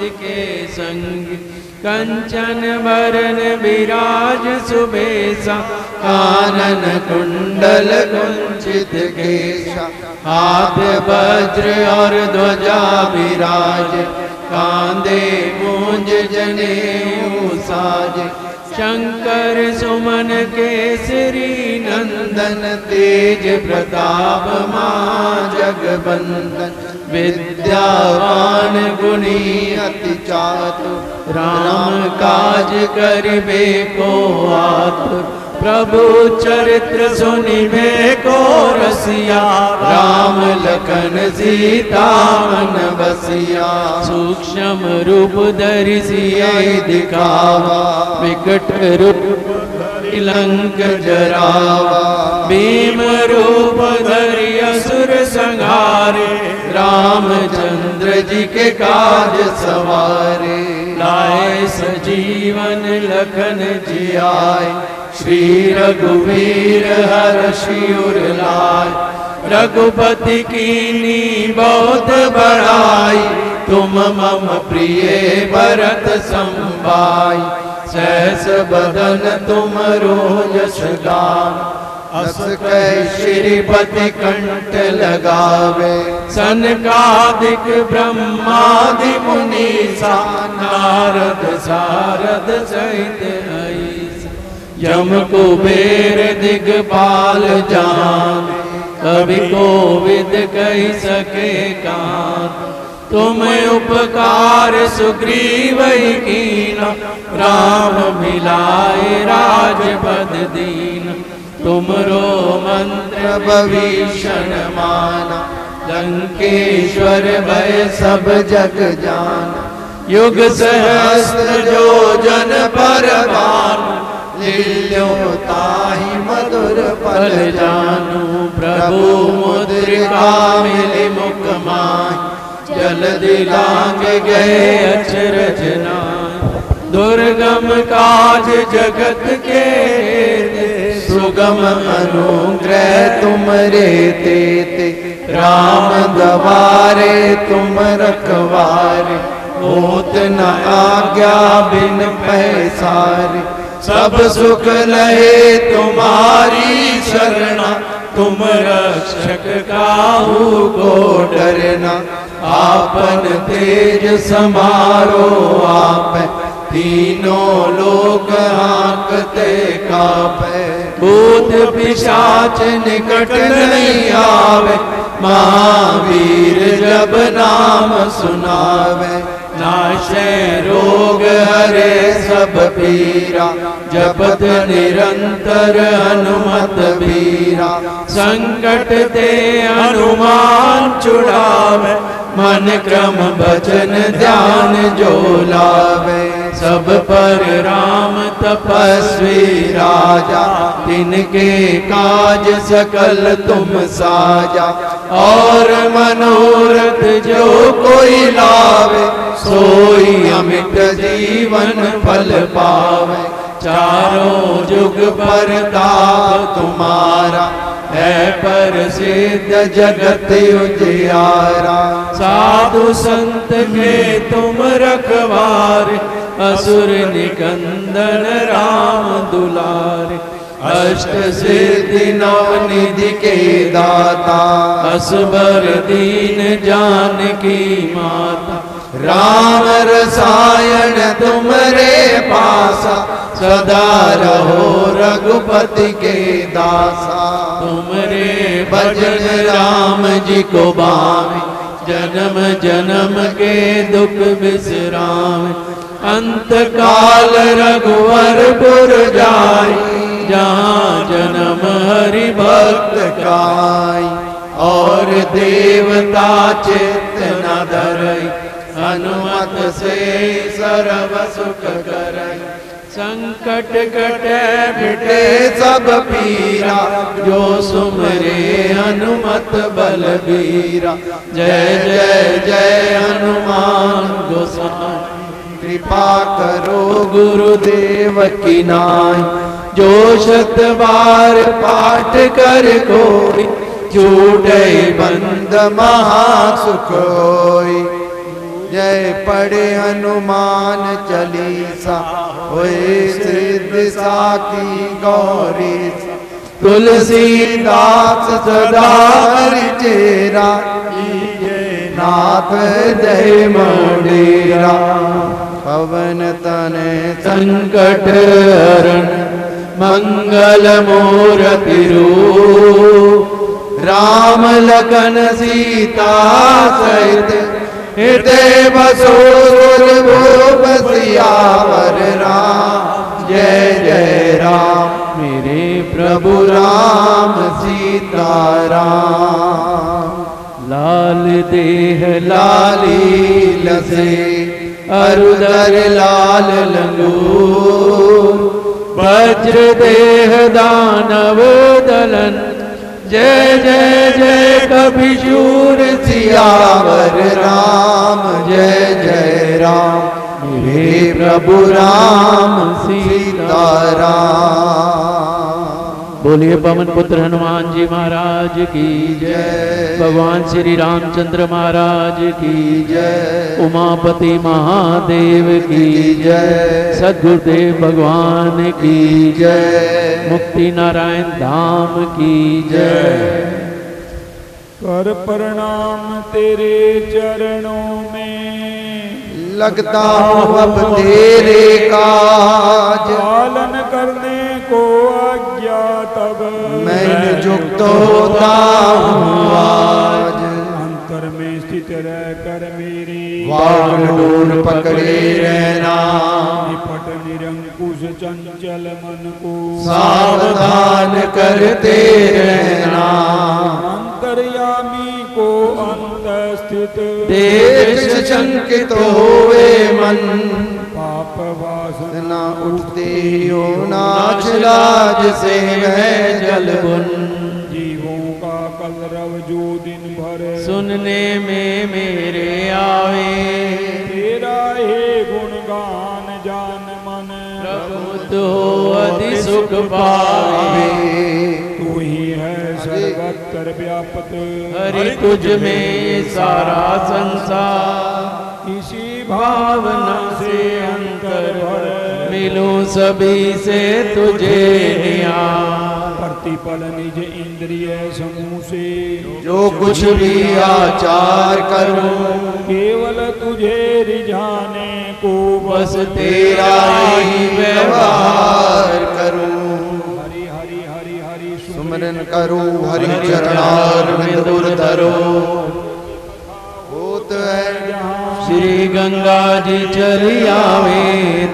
के संग कंचन वरन विराज सुबेसा कानन कुंडल कुंचित केशा हाथ वज्र और ध्वजा विराज कांधे मूंज जनेऊ साज शंकर सुमन केसरी नंदन तेज प्रताप मां जगबंदन विद्यावान गुणी अति चातुर राम काज करिबे को आतुर प्रभु चरित्र सुनिबे को रसिया राम लखन सीता मन बसिया सूक्ष्म रूप धरि सियाई दिखावा विकट रूप लंक जरावा भीम रूप धरि असुर संहारे रामचंद्र जी के काज सवारे लाए सजीवन लखन जियाए श्री रघुवीर हर्षि उर लाए रघुपति कीनी बहुत बड़ाई तुम मम प्रिय भरत संभाई सहस बदन तुम रोजस गान अस कह श्रीपति कंठ लगावे सनकादिक ब्रह्मादि मुनीसा नारद सारद सहित ऐसा यम कुबेर दिगपाल जान कभी कोविद कही सके कान तुम उपकार सुग्रीव कीना राम मिलाए राजपद दीना तुमरो मंत्र भविषण माना लंकेश्वर भय सब जग जाना युग सहस्त्र जो जन पर भानु लील्यो ताहि मधुर पल जानू प्रभु मुद्रिका मिलि मुख माहि जल्दी लांग गए अचरज नाहि दुर्गम काज जगत के सुगम अनुग्रह तुमरे तेते राम द्वारे तुम रखवारे होत न आज्ञा बिन पैसारे सब सुख लहे तुम्हारी शरणा तुम रक्षक काहू को डरना आपन तेज समारो आप तीनों लोक हांकते कापे भूत पिशाच निकट नहीं आवे महावीर जब नाम सुनावे नाशे रोग हरे सब पीरा जपत निरंतर हनुमत बीरा संकट ते हनुमान छुड़ावे मन क्रम भजन ध्यान जो लावे सब पर राम तपस्वी राजा तिनके काज सकल तुम साजा और मनोरथ जो कोई लावे सोई अमित जीवन फल पावे चारों जुग परताप तुम्हारा है प्रसिद्ध जगत उजियारा साधु संत के तुम रखवारे असुर निकंदन राम दुलारे अष्ट सिद्धि नव निधि के दाता असबर दीन जानकी माता राम रसायन तुमरे पासा सदा रहो रघुपति के दासा तुमरे भजन राम जी को भावे जन्म जन्म के दुख विश्राम अंत काल रघुवरपुर जाय जहाँ जन्म हरि भक्त काई और देवता चित्त न धरई हनुमत से सर्व सुख करई संकट कटे मिटे सब पीरा जो सुमरे हनुमत बलबीरा जय जय जय हनुमान गोसाई कृपा करो गुरुदेव की नाई जो शत बार पाठ कर कोई छूटे बंद महासुख होई जय पढ़े हनुमान चालीसा होए सिद्ध साखी गौरी तुलसीदास सदा हरि चेरा नाथ जय मोडेरा पवन तनय संकट हरण मंगल मूर्ति रूप राम लखन सीता सहित हृदय बसो सुरभूप सियावर राम जय जय राम मेरे प्रभु राम सीता राम। लाल देह लाली लसे अरुदर लाल लंगूर वज्र देह दानव दलन जय जय जय कपि शूर सियावर राम जय जय राम मेरे प्रभु राम सीता राम। बोलिए पवन पुत्र हनुमान जी महाराज की जय। भगवान श्री रामचंद्र महाराज की जय। उमापति महादेव की जय। सद्गुरुदेव भगवान की जय। मुक्ति नारायण धाम की जय। कर प्रणाम तेरे चरणों में लगता हूँ अब तेरे काज पालन करने को आज्ञा तब मैं युक्त होता हूँ आज। अंतर में स्थित रह कर मेरी वाग डोर पकड़े रहना निपट निरंकुश चंचल मन को सावधान करते रहना। अंतर्यामी को अंत स्थित देख शंकित होवे मन पाप वासना उठते हो नाच लाज से वह जल बुन। जीवों का कलरव जो दिन भर सुनने में मेरे आवे तेरा हे गुणगान जान मन प्रमुद हो अति सुख पावे। तू ही है सर्वत्र व्यापक हरि तुझ में सारा संसार इसी भावना से अंतर मिलूं सभी से तुझे निहार। प्रतिपल निज इंद्रिय समूह से जो कुछ भी आचार करूं केवल तुझे रिझाने को बस तेरा ही व्यवहार करूं। हरि हरि हरि हरि सुमरन करूं हरि चरणार में दूर धरो होत है श्री गंगा जी चली आवे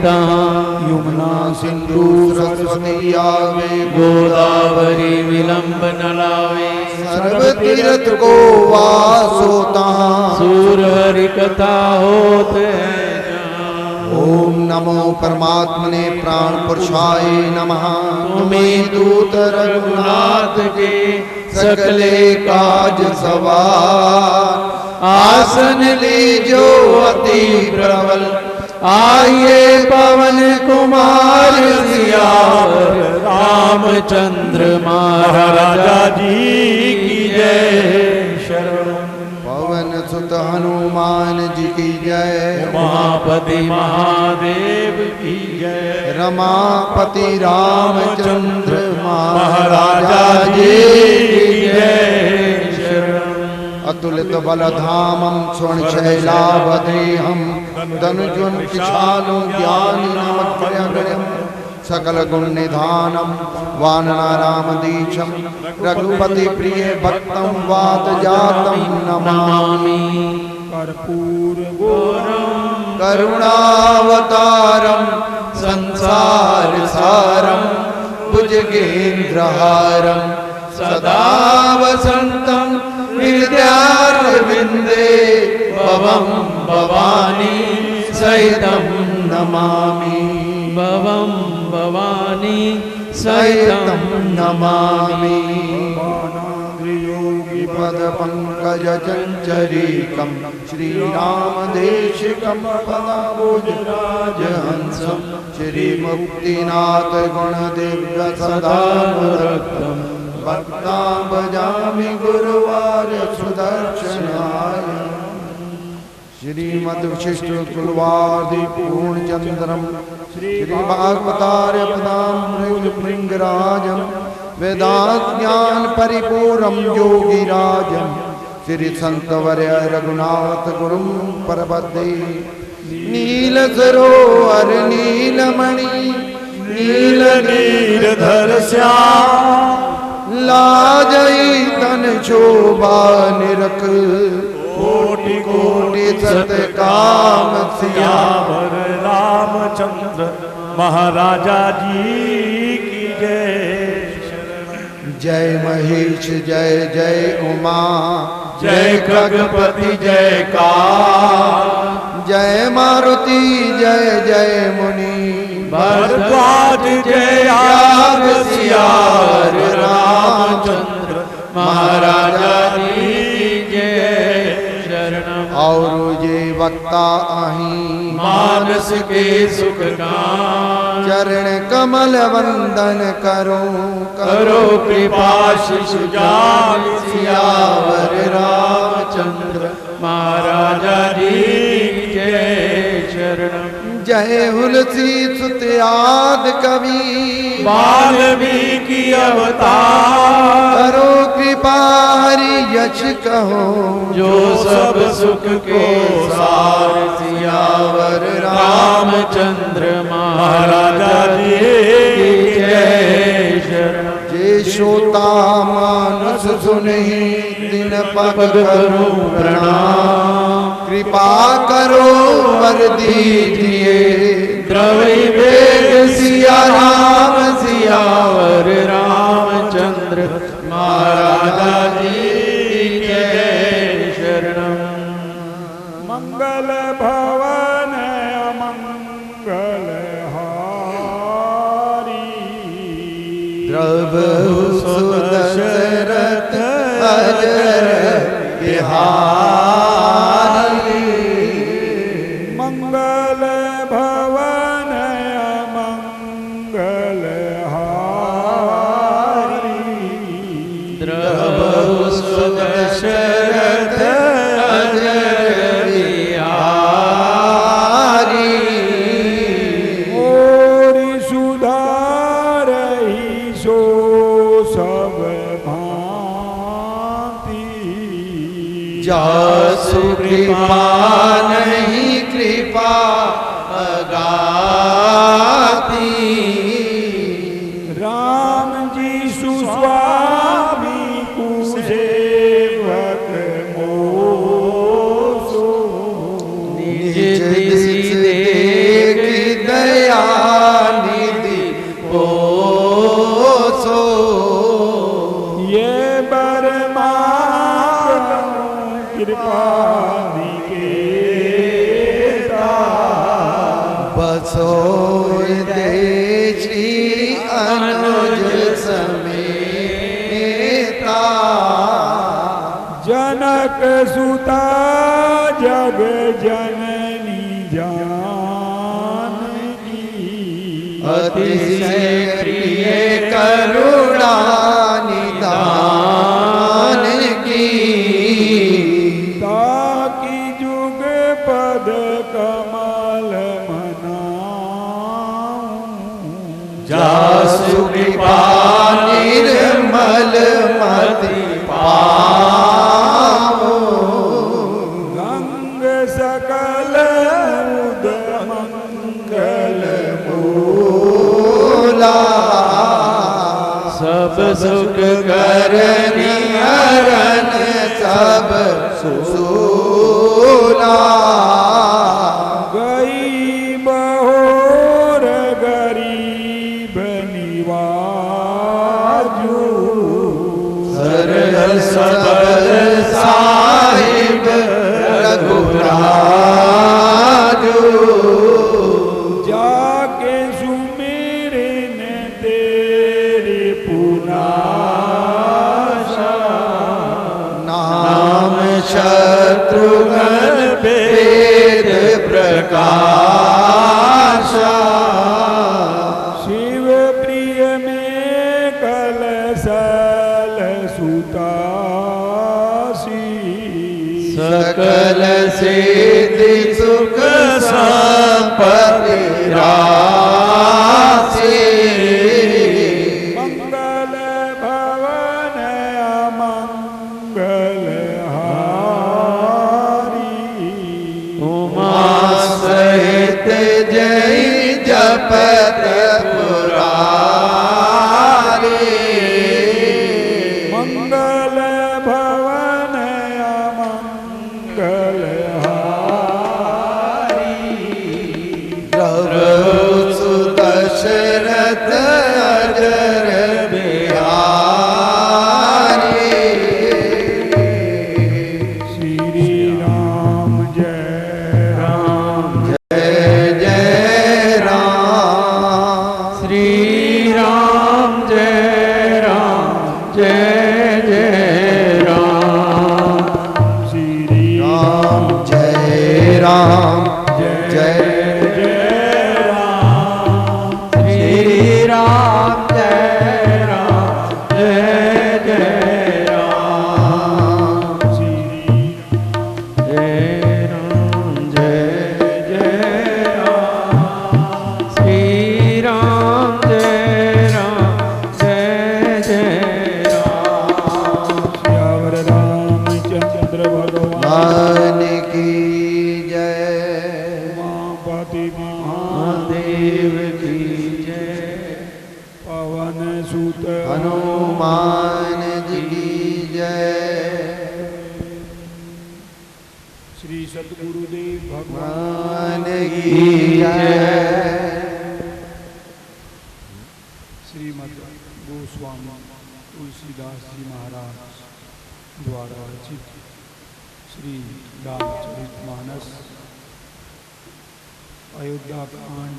तहाँ यमुना सिंधु सरस्वती आवे गोदावरी विलंब न लावे सर्व तीर्थ को वासो तहाँ सूर हरि कथा होत है जहाँ। ओम नमो परमात्मने प्राण पुरुषाय नमः। तुम्हें दूत रघुनाथ के सकले काज सवार आसन लीजो अति प्रबल आइए पवन कुमार सियावर रामचंद्र महाराजा जी की जय। शरण पवन सुत हनुमान जी की जय। उमापति महादेव की जय। रमापति रामचंद्र महाराजा जी की जय। अतुलित बलधामं स्वर्ण शैलावदेहं धनुजुन किशालं ज्ञानिनामग्रयं सकल गुण निधानं वानरामदीशं रघुपति प्रिय भक्तं वातजातं नमामि। कर्पूर करुणावतारं संसार सारं भुजगेन्द्रहारं सदा वसन्तं हृदयारविन्दे भवं भवानी सहितं नमामि। भवं भवानी सहितं नमामि। योगी पद पंकज चंचरीकं श्रीरामदेशिकं पदाबुजराजहंसं श्रीमुक्तिनाथ गुणदिव्य सदा मुरक्तं भक्तां भजामि गुरुवार सुदर्शनाय। श्रीमद्विशिष्ट कुलवादि पूर्णचंद्रम श्री भागवतार्य पदाम भृंगराजम वेदांत ज्ञान परिपूरम योगिराजम श्री संतवर्य रघुनाथ गुरुम परपदे नील सरोवर नीलमणि नील नीरधर श्याम लाजई तन शोभा निरख कोटि कोटि सत्य काम सियावर रामचंद्र महाराजा जी की जय। जय महेश जय जय उमा जय खगपति जय काल जय मारुति जय जय मुनि भरद्वाज जय आग सियार रामचंद्र महाराजा जी जय शरणम। और जे वक्ता आही मानस के सुख कान चरण कमल वंदन करो करो कृपा शिशु जान सियावर रामचंद्र महाराजा जी जय शरणम। जय हुलसी सुत आदि कवि वाल्मीकि अवतार करो कृपा हरि यश कहो जो सब सुख के सार सियावर रामचंद्र महाराजा जी जय शरण। जे श्रोता मानस सुनहि दिन पग करो प्रणाम कृपा करो वर दीजिए द्रवि वेद सिया राम सियावर रामचंद्र महाराजा जी जय शरणम। मंगल भवन अमंगल हारी द्रवहु सुदशरथ अजर बिहारी मंगल भवन अमंगल हारी द्रवहु सुदशरथ अजर बिहारी मोरी सुधारहि सो सब भांति जासु कृपा नहीं कृपा अगाती राम जी सुस्वामी कुसेवक मोसो निज दिस देख दया निधि पोसो ये बरमान कृपा निकेता बसो देशी अनुज समेता जनक सुता जग जननी जानकी अतिशय प्रिय करुणा निदान की ताकि जुग पद कमल मनाऊं जासु कृपा निर्मल मति पाओ गंग सकल उद मंगल मूला सब सुख करनि हरन सब सूला गई बहोर गरीब निवाजू सरल सबल साहिब रघुराजू जाके सुमेरे न तेरे पुनाशा नाम शत्रुघ्न वेद प्रकाशा शिव प्रिय में कलसल सुतासी सकल से रिद्धि सुख संपत्ति राशि मंगल भवन अमंगल हारी उमा सहित जय जपत पुरारी मंगल भवन अमंगल प्रभु दशरथ अजर बिहारी श्री राम जय राम जय जय राम श्री राम जय राम जय जय राम श्री राम जय राम जय श्री राम जय राम जय जय राम जय राम जय जय राम श्री राम जय राम जय जय राम श्यावर रामचंद्र भगवान मान की जय उमापति महादेव की जय पवन सुत हनुमान जी की जय श्री सतगुरुदेव भगवान मान की जय श्रीमद गोस्वामी तुलसीदास जी महाराज द्वारा रचित श्री रामचरितमानस अयोध्या कांड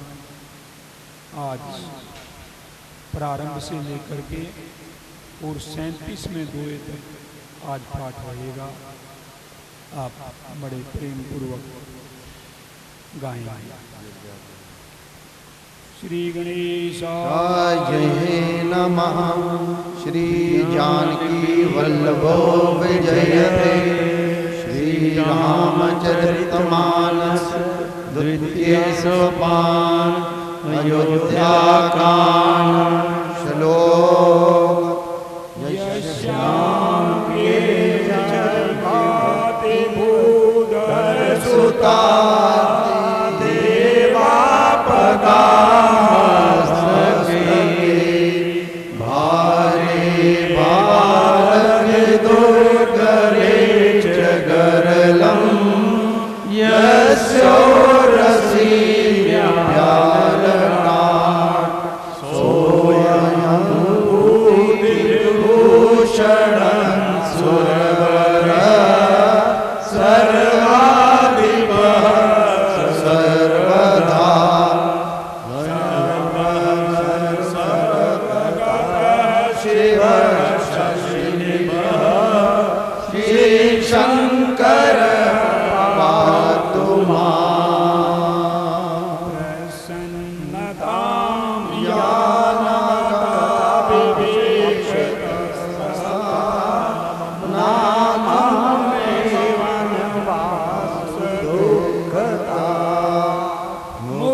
आज प्रारंभ से लेकर के और 37 में दोए तक आज पाठ रहेगा। आप बड़े प्रेम पूर्वक गाएंगे। श्री गणेशाय जय नमः श्री जानकी वल्लभो विजयते श्री रामचरितमानस द्वितीय सोपान अयोध्याकांड श्लोक यश्याम के जगति भूधर सुता देवापदा भारे बालक दुर्गरे च गरलम यस्योरसी व्यालका सोऽयं भूतिभूषणं सुरवर सर्वाधिपः सर्वदा शिव श्री शंकर पातु मां प्रसन्नतां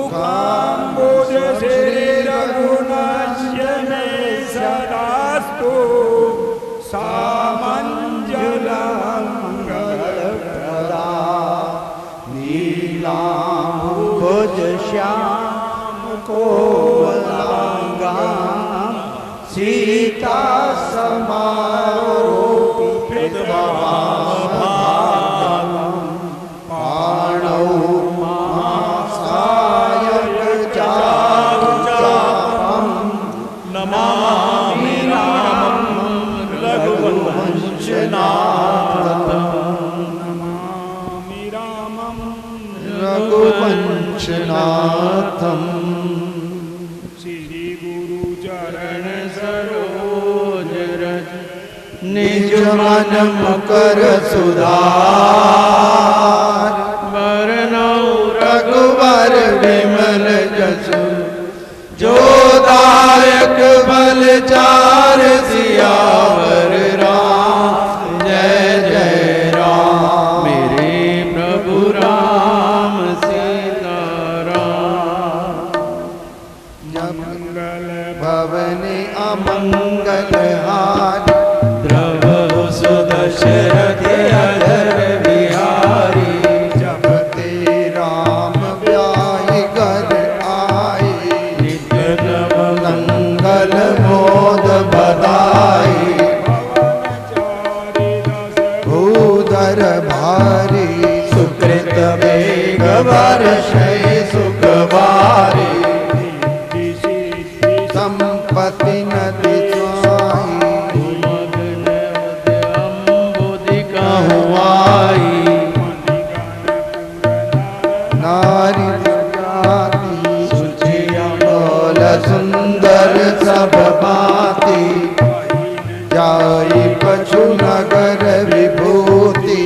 मुखाम्बुज श्री रघुनाथ्य मे सदास्तु सामञ्जलमङ्गलप्रदा नीलाम्बुज श्याम कोमलांगा सीता समारोपित पाणौ महासायक चारुचापं नमामि रामं रघुवंशनाथम् नमामि रामं रघुवंशनाथम् श्री गुरु चरण सरोज रज निज मन मुकर सुधार वरनौ रघुवर विमल जसु जो दायक बल चार सियावर राम जय जय राम मेरे प्रभु राम पावने अमंगल हारी द्रव सुदशरथ अधर बिहारी जब ते राम ब्याहि घर आए नित्य नव मंगल मोद बधाई भूधर भारी सुकृत वेग वर्षय सुखवारी संपत्ति नदी स्वाई अम्बुदिका हुआई नारी जाति सुचिया बोल सुंदर सब बाती जाई पशु नगर विभूति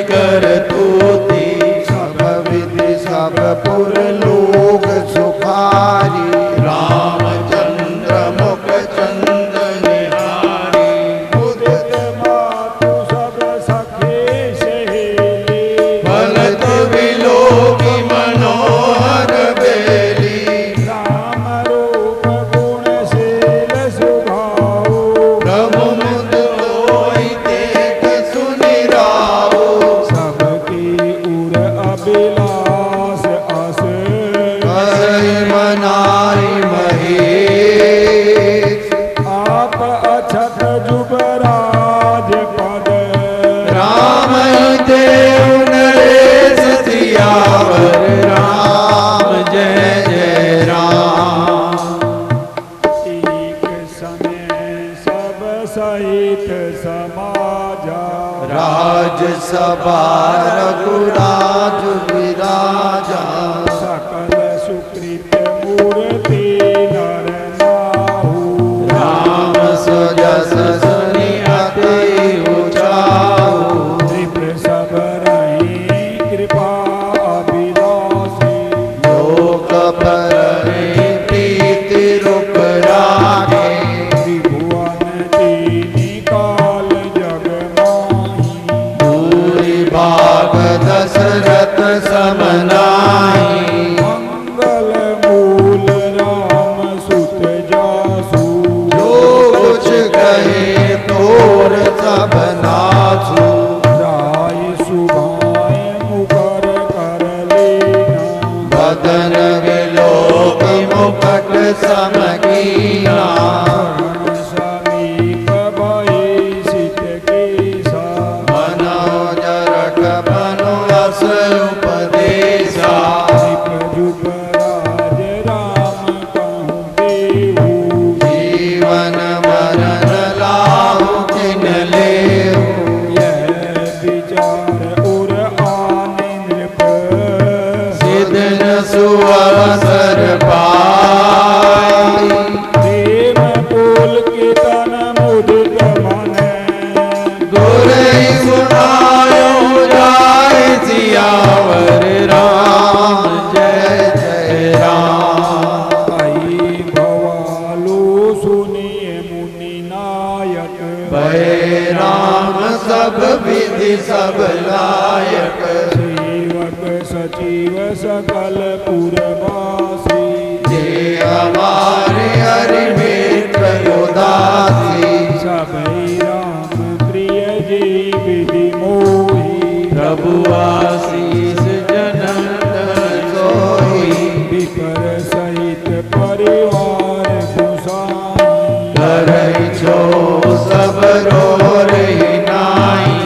कर तूती सब विधि सब पुर लोग सुखारी रामचंद्र मुख चंद निहारी उदित मातु सब सखे सहेली फलत विलोकी मनोहर बेली राम रूप गुण शील स्वभाव प्रभु मुद होई देख सुनि राव सबकी उर अभिलाष आस हरि मनाई महेश आप अछत जुबराज पद राम देव नरेश सियावर राम जय जय राम एक समय सब सहित समाजा राज सभा रघुराज विराजा सकल सुकृत मूर्ति नर नाहु राम सजस सुनि अति उचाऊ त्रिपुर सब रही कृपा अभिलाषी लोक पर प्रीति रूप राखे त्रिभुवन तीनि काल जग माही भूरि भाग दशरथ समनाई मंगल मूल राम सुत जासु जो कुछ कहे तोर सब नाथु राय सुभाय मुकर कर लेना बदन विलोक मुकट समकीना समीप भय सित केसा मनोज रट बनु अस उपदेशा जुप राज राम कहूँ देहु जीवन मरण लाहु किन लेहु यह विचार उर आने नृप सिदन सुअवसर पाई प्रेम बोल के तन मुदित मन गुरई सुनायो जाय सियावर राम जय जय राम आई भवालो सुनिए मुनि नायक भय राम सब विधि सब लायक सेवक सचिव सकल पुरवासी जे हमारे हरि मित्र उदासी सबई राम प्रिय जी विधि मोही प्रभु आशीष जनन सोई विकर सहित परिवार गुसाई करई छो सब रो रही नाई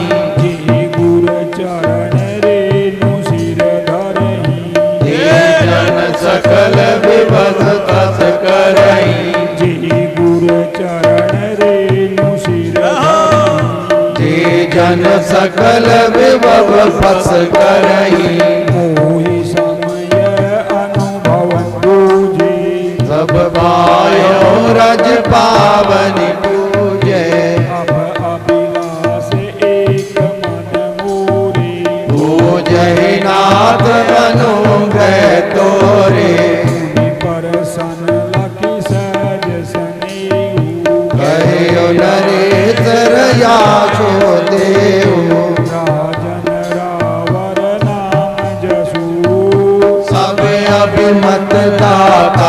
जी गुर चरण रेणु सिर धरही हे जन सकल विपद तस करई जी गुर चरण रेणु सिर धरही जे जन सकल विभव फस करई मोहि समय अनुभव दूजे सब पायो रज पावनि पूजे अब अभिलाष एक मन मोरे पूजहि नाथ अनुग्रह तोरे मुनि परसन लखि सहज सनेहु कहियो नरेतर याचो देव राजन रावर नाम जसु सब अभिमत दाता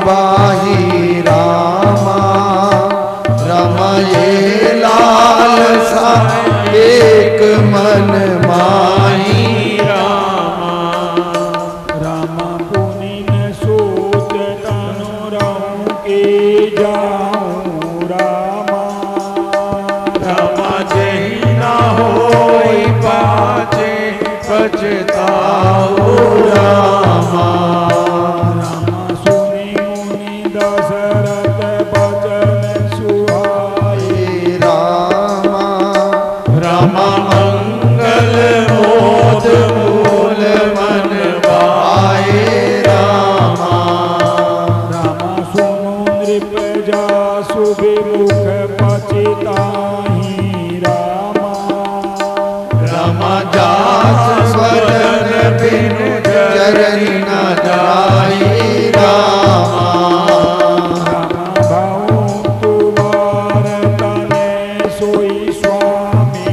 बाही रामा रमये लाल सा एक मन माही रामा राम पुनि न सूत तनु रहूं के जाऊं रामा रामा जही ना होई पाछे पछताओ रामा राम सुनि मुनि दशरथ बचन सुहाए रामा रामा मंगल मोद मूल मन भाए रामा राम सुनु नृप जासु विमुख पचिताहि रामा रामा जास वदन बिनु चरनि न जाई रामा भवतु भारतने सोई स्वामी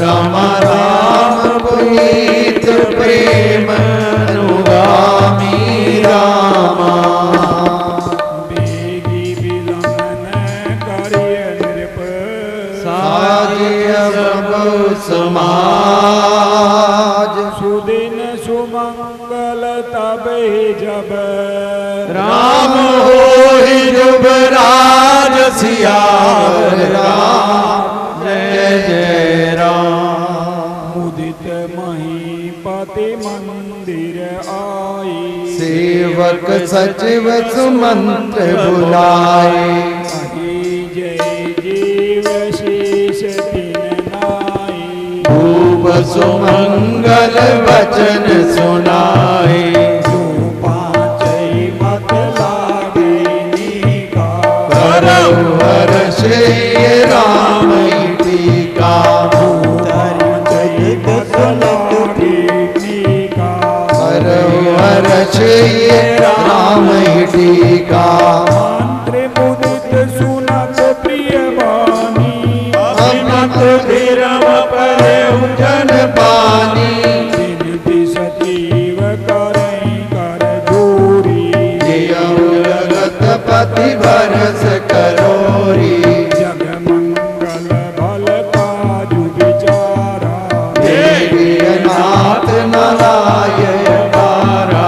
रामा राम पुनीत प्रेम अनुगामी रामा बेगी विलंबन करिय नृप साजिय बहु समाज सुदिन सुमंगल तब जब राम होई जुबराज सियावर राम जय जय राम मुदित महीपति मंदिर आई सेवक सचिव सुमंत्र बुलाए कही जय जीव शीश दिन नाई खूब सुमंगल वचन सुनाए जो पाँचई मत लागे नीका करऊ हर्ष ये राम टीका करऊ हर्ष ये राम टीका मंत्र मुदित सुनत प्रिय वाणी अमित विरम परे जन पानी बिनती सजीव करई कर जोरी जियऊ जगत पति बरस करोरी जग मंगल भल काजु विचारा देवी नाथ नारायण पारा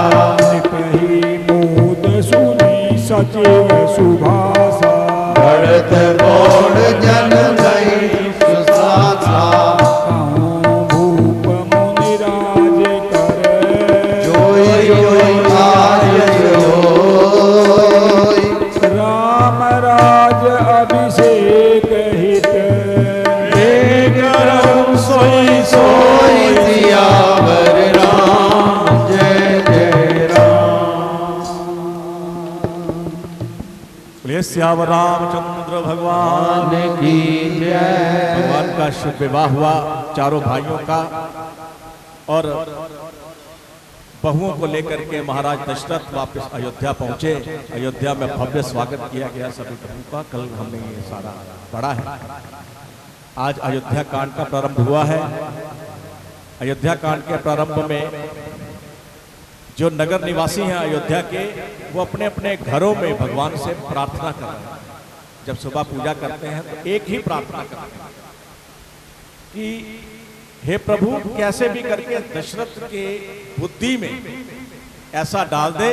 कही मोद सुनी सचिव सुभाषा भरत बोल जन दई सुसासा भूप मुनिराज कर जोई जोई कार्य होई राम राज अभिषेक हित करम सोई सोई सियावर राम जय जय राम बोलिए सियावर रामचंद्र भगवान भगवान की जय भगवान का शुभ विवाह हुआ चारों भाइयों का और बहुओं को लेकर के महाराज दशरथ वापस अयोध्या पहुंचे। अयोध्या में भव्य स्वागत किया गया सभी प्रभु का। कल हमने ये सारा पढ़ा है। आज अयोध्या कांड का प्रारंभ हुआ है। अयोध्या कांड के प्रारंभ में जो नगर निवासी हैं अयोध्या के, वो अपने अपने घरों में भगवान से प्रार्थना कर रहे हैं। जब सुबह पूजा करते हैं तो एक ही प्रार्थना करते हैं कि हे प्रभु, कैसे भी करके दशरथ के बुद्धि में ऐसा डाल दे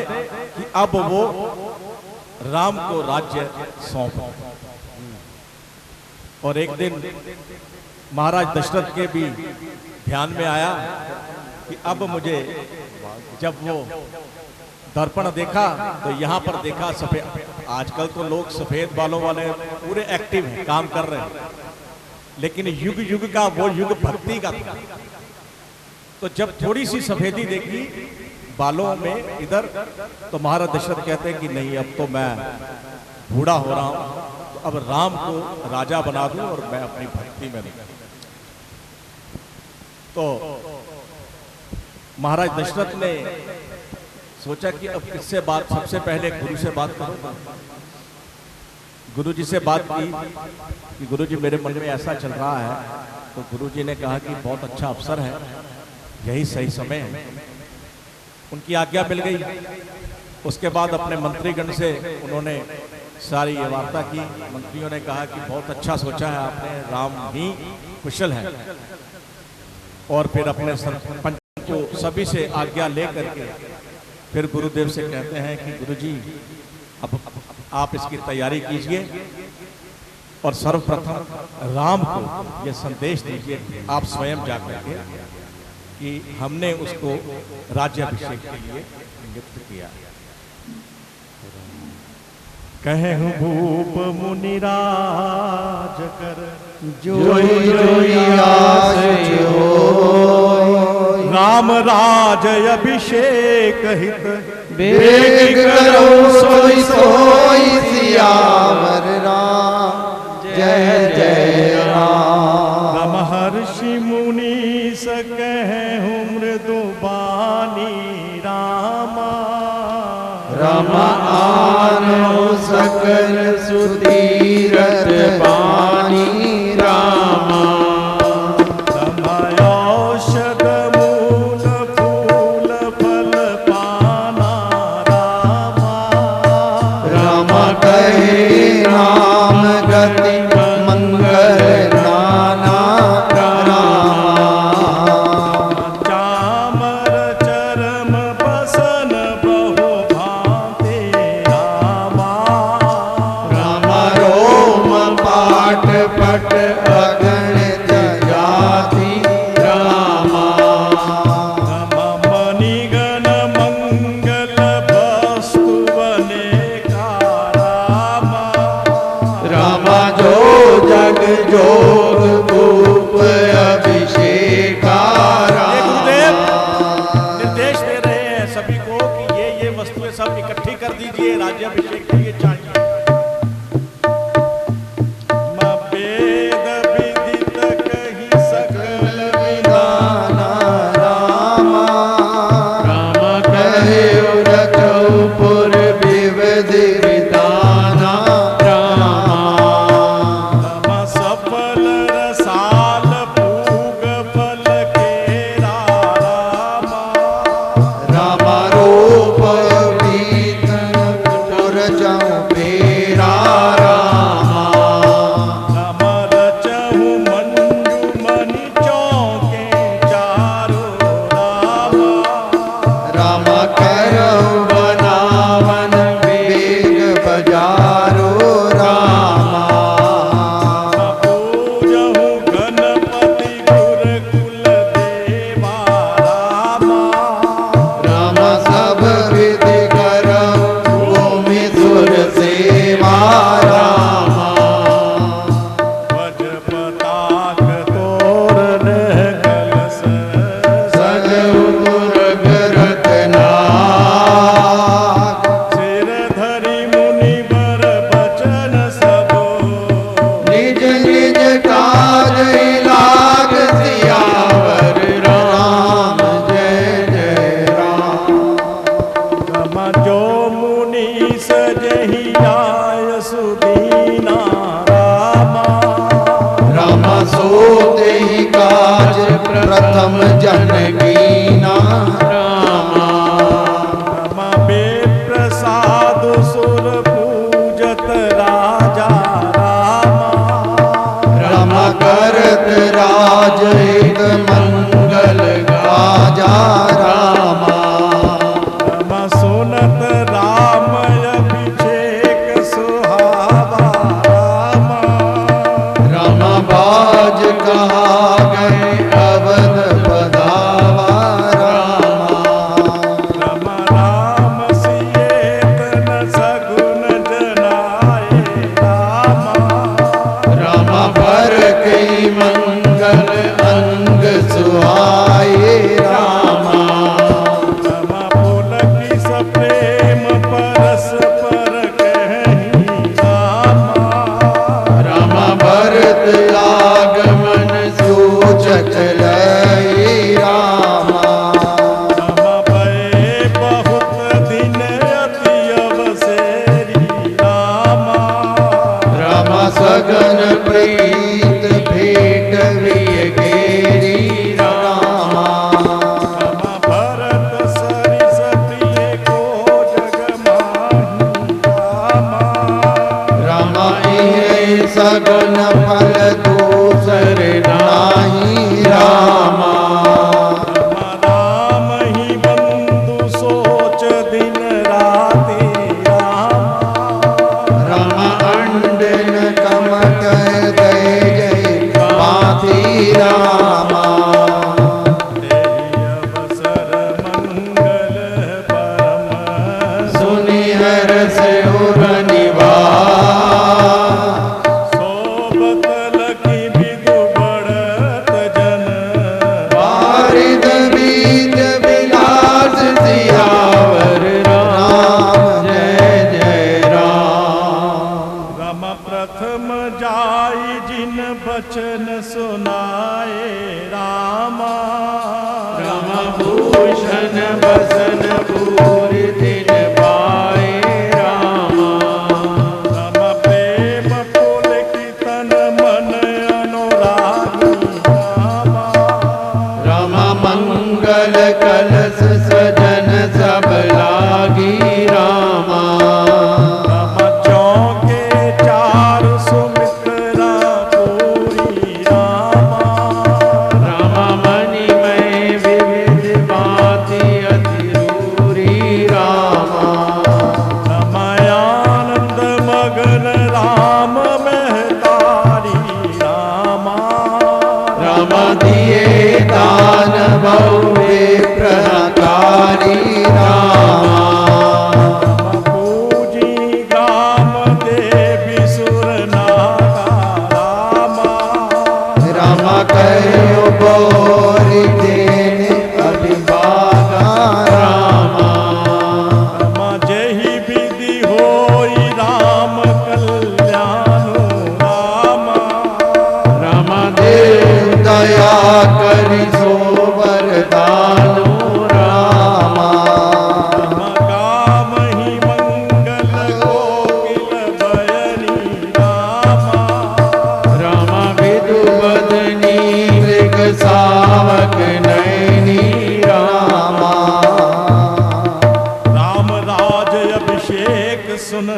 कि अब वो राम को राज्य सौंप। और एक दिन महाराज दशरथ के भी ध्यान में आया कि अब मुझे, जब वो दर्पण देखा तो यहाँ पर देखा सफेद, आजकल तो लोग सफेद बालों वाले पूरे एक्टिव हैं, काम कर रहे हैं, लेकिन युग युग का वो युग भक्ति का था। तो जब थोड़ी सी सफेदी देखी बालों में इधर, तो महाराज दशरथ कहते हैं कि नहीं, अब तो मैं बूढ़ा हो रहा हूं, तो अब राम को राजा बना दूं और मैं अपनी भक्ति में नहीं। तो महाराज दशरथ ने सोचा कि अब किससे बात, सबसे पहले गुरु से बात करूंगा। गुरु जी से बात की कि गुरु जी मेरे मन में ऐसा चल रहा है। तो गुरु जी ने कहा कि बहुत अच्छा अवसर है, यही सही समय है। उनकी आज्ञा मिल गई। उसके बाद अपने मंत्रीगण से उन्होंने सारी ये वार्ता की। मंत्रियों ने कहा कि बहुत अच्छा सोचा है आपने, राम ही कुशल है। और फिर अपने सरपंच को सभी से आज्ञा ले करके फिर गुरुदेव से कहते हैं कि गुरुजी अब आप इसकी तैयारी कीजिए और सर्वप्रथम राम को ये संदेश दीजिए आप स्वयं जाकर के कि हमने उसको राज्याभिषेक के लिए नियुक्त किया। कहे भूप मुनिराज कर जोई जोई आस होय, राम राज अभिषेक हित बेग करो सोई सोई सियावर राम जय जय राम। महर्षि मुनि सकहु मृदु बानी रामा, राम आनो सकल सुधीरथ बानी रामा। औषध मूल फूल फल पाना रामा, राम कहे नाम गति मंगल नाना रामा। चामर चरम बसन बहु भांति रामा, राम रोम पाठ पट अगणित जाति रामा। मणिगण मंगल वस्तु अनेका रामा, राम जो जग जोग भूप अभिषेका ये गुरुदेव रामा। निर्देश दे रहे हैं सभी को कि ये वस्तुएं सब इकट्ठी कर दीजिए, राज्याभिषेक के लिए चाहिए। वेद विदित कही सकल दाना रामा, राम कहे रचौपुर विविध विधाना रामा। विधान सफल रसाल पूग फल केरा रामा, राम रूप पीतन पुर जाऊं पेरा रामा। कमल चहु मंजू मणि चौके चारो रामा, राम करौ बनावन वेग बजारो रामा। पूजहु गणपति गुर कुल देवा रामा, राम सब विधि करौ भूमि सुर सेवा रामा। वज पताक तोरण कलश सजौ दुर्ग रत्नाक, सिर धरि मुनिवर बचन सबो, निज निज काज लाग सियावर राम जय जय राम। कम जो मुनि सजहि आय सुदीना रामा, राम सोते ही काज प्रथम जनकीना रामा। कम बेप्रसाद सुर पूजत राजा रामा, राम करत राज हित मंगल गाजा रामा। कम सुनत राम अभिषेक सुहावा रामा, राम बाज कहा गए अवध बधावा रामा। रम राम सियेत न सगुन जनाए रामा, राम भर कई मंगल अंग सुहाए रामा। रम पुलकित प्रेम परस्पर कहि रामा, राम भरत आगमन सूचक लई रामा। रम भय बहुत दिन अति अवसेरी रामा, राम सगन प्रीत भेट विय गेरी रामा। रम भरत सरिस सुन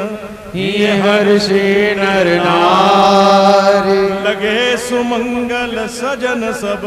ये हर्षे नर नारी। लगे सुमंगल सजन सब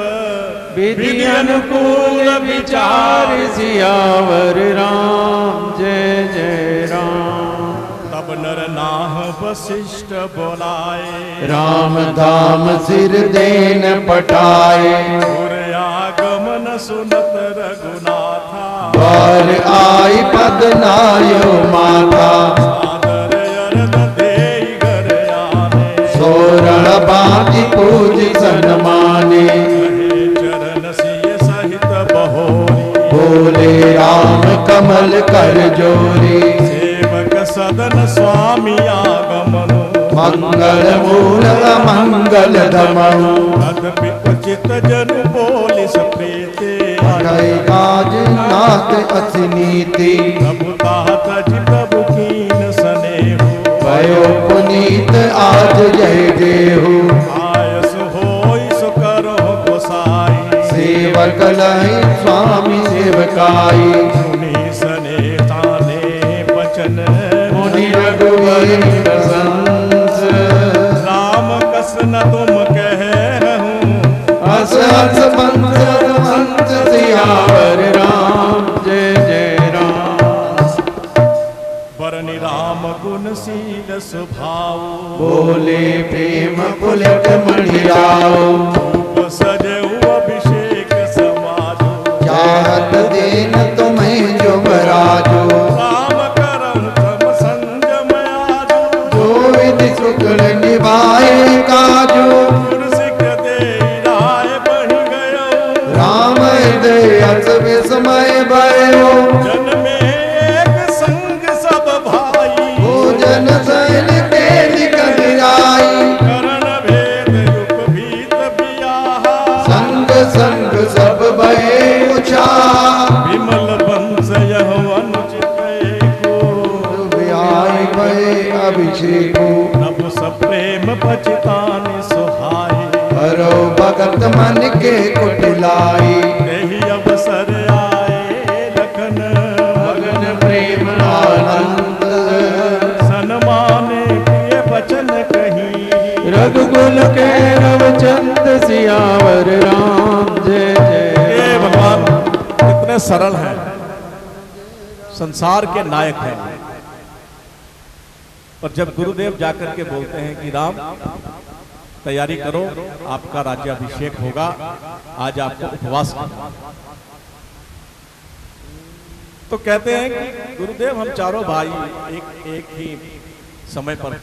विधि अनुकूल विचार सियावर राम जय जय राम। तब नर नाह वशिष्ठ बोलाए राम धाम सिर देन पठाए। और आगमन सुनत रघुनाथा और आई पद नायो माता। सादर अरद देई घर आने सोरण बाती पूज सन्माने। कहे चरण सिय सहित बहोरी बोले राम कमल कर जोरी। सेवक सदन स्वामी आगमनु मंगल मूल मंगल धमनु। अदपि उचित जनु बोलि सप्रीते कई काज नाथ असिनीति। प्रभु तात जि प्रभु कीन स्नेहु भयो पुनीत आज जय जेहु। आयस होई सु करो गोसाई सेवक लहि स्वामी सेवकाई। सुनी स्नेहाने वचन मुनि रघुवर प्रशंस। राम कस न तुम कहूँ हस हस बंस बंस सियावर राम जय जय राम। बरनि राम गुण शील स्वभाव बोले प्रेम पुलक मणि राव। रूप सजऊ अभिषेक समाजो चाहत देन तुम्हें जो बराजो। राम करम तम संजम आजो जो विधि शुक्ल निभाए काजो। गुर सिख दे राय बढ़ गयो राम हृदय अस विस्मय भयो। जन में एक संग सब भाई भोजन सैन के निकल आई। करण भेद युग भीत बियाहा संग संग सब भय उछा। विमल वंश यह अनुचित को आई भय अभिषेको। प्रभु सप्रेम पचितानि सुहाई हरो भगत मन के कुटिलाई। यही अवसर आए लखन मगन प्रेम आनंद। सन्माने प्रिय वचन कही रघुकुल के रवचंद सियावर राम जय जय हे राम। भगवान कितने सरल हैं, संसार के नायक हैं। और जब गुरुदेव जाकर के बोलते हैं कि राम तैयारी करो, आपका राज्याभिषेक होगा, आज आपको उपवास करना, तो कहते हैं कि गुरुदेव हम चारों भाई एक ही समय पर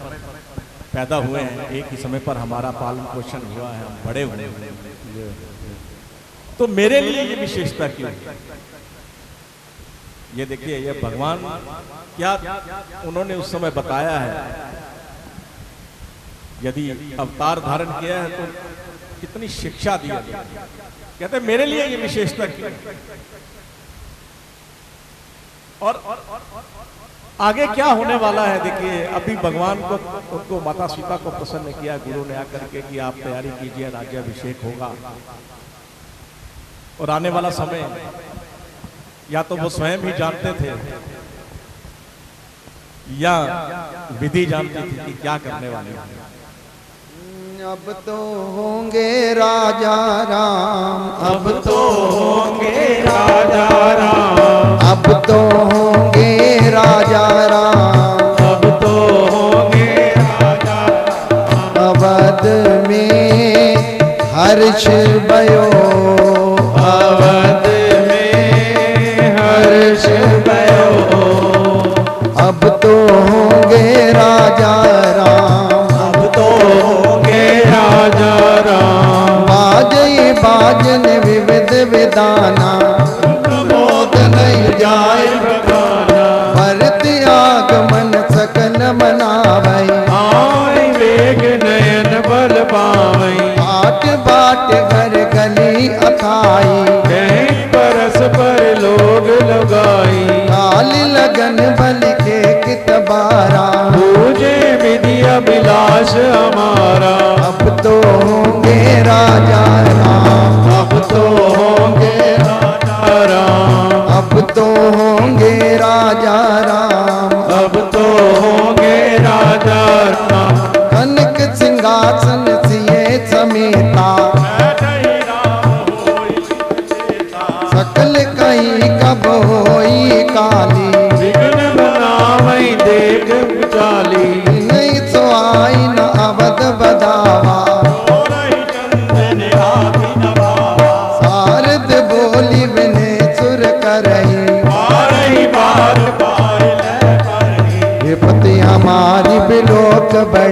पैदा हुए हैं, एक ही समय पर हमारा पालन पोषण हुआ है, हम बड़े हुए हैं, तो मेरे लिए ये विशेषता क्यों? ये देखिए, ये भगवान क्या उन्होंने उस समय बताया है। यदि अवतार धारण किया है तो कितनी शिक्षा दी है। कहते हैं मेरे लिए ये विशेषता क्यों? और आगे क्या होने वाला है? देखिए, अभी भगवान को उनको माता सीता को प्रसन्न किया गुरु ने आकर के कि आप तैयारी कीजिए, राज्याभिषेक होगा। और आने वाला समय या तो वो स्वयं ही जानते थे या विधि जानती थी कि क्या करने वाले हैं। अब तो होंगे राजा राम। अब तो होंगे राजा राम। अब तो होंगे राजा राम। अब तो होंगे राजा राम। अवध में हर्ष भयो। अवध में हर्ष भयो। अब तो होंगे राजा राम। अब तो होंगे राजा राम। बाजई बाजन विविध विदाना। मोद नहीं जाए बगाना। भरत आगमन सकल मनावै। आय वेग नयन बल पावई। बाट बाट घर गली अथाई। कहीं परस पर लोग लगाई। काल लगन बल के कितबारा। पूजे विधि अभिलाष हमारा। अब तो होंगे राजा राम। अब तो होंगे राजा राम। अब तो होंगे राजा राम। अब तो होंगे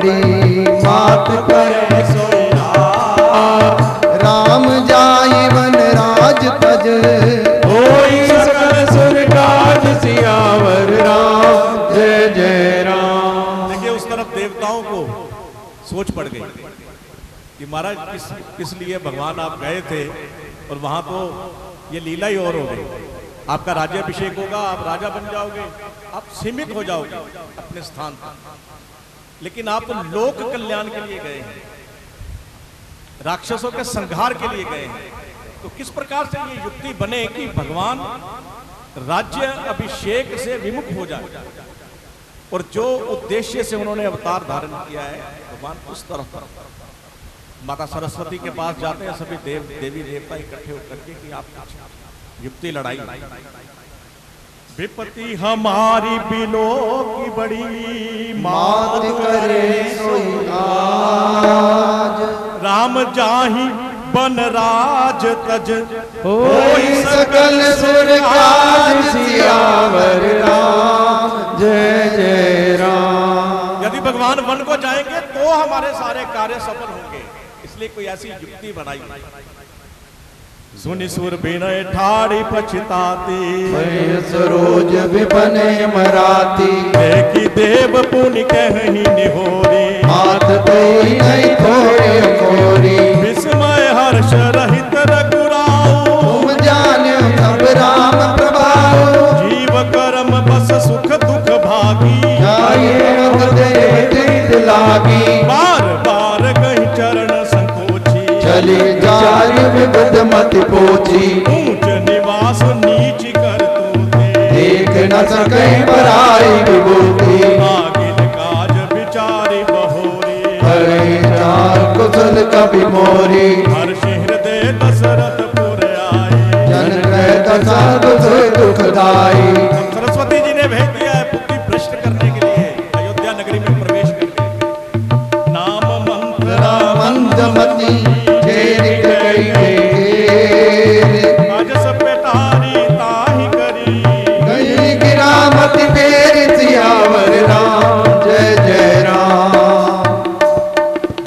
बड़ी मात करे सोया। राम जाई वन राज तज होई सकल सुर काज सियावर राम जय जय राम। देखिए उस तरफ देवताओं को सोच पड़ गई कि महाराज किस लिए भगवान आप गए थे, और वहां तो ये लीला ही और हो गई। आपका राज्याभिषेक होगा, आप राजा बन जाओगे, आप सीमित हो जाओगे अपने स्थान पर, लेकिन आप तो लोक कल्याण के लिए गए हैं, राक्षसों के संहार के लिए गए हैं। तो किस प्रकार से ये युक्ति बने कि भगवान राज्य अभिषेक से विमुख हो जाए, और जो उद्देश्य से उन्होंने अवतार धारण किया है भगवान उस तरफ माता सरस्वती के पास जाते हैं सभी देवी देवता इकट्ठे होकर के कि आप युक्ति लड़ाई। विपत्ति हमारी बिलो की बड़ी मात करे सोई आज। राम जाहि बन राज तज होई सकल सुर काज सियावर राम जय जय राम। यदि भगवान वन को जाएंगे तो हमारे सारे कार्य सफल होंगे, इसलिए कोई ऐसी युक्ति बनाई। सुनि सुर बिनय ठाड़ी पछताती सरोज विपने मराती। देखी देव पुनि कहीं निहोरी मात कोई नहीं थोड़ी कोरी। विस्मय हर्ष रहित रघुराऊ तुम जान्यो सब राम प्रभाऊ। जीव कर्म बस सुख दुख भागी जाइए दे लागी। बार बार कहीं चरण संकोची चली जारी विबुध मति पोची। ऊंच निवास नीच कर तूते देख न सके पराई विभूति। आगिल काज विचारी बहोरी हरे चार कुशल कवि मोरी। हर्ष हृदय दशरथ पुर आए जन कहता साधु दुखदाई। सरस्वती जी ने भेज दिया है बुद्धि भ्रष्ट करने के लिए अयोध्या नगरी में प्रवेश करके। नाम मंत्र मंदमती चेरित गई आज सब पेटारी ताही करी गई गिरामति फेर सियावर राम जय जय राम।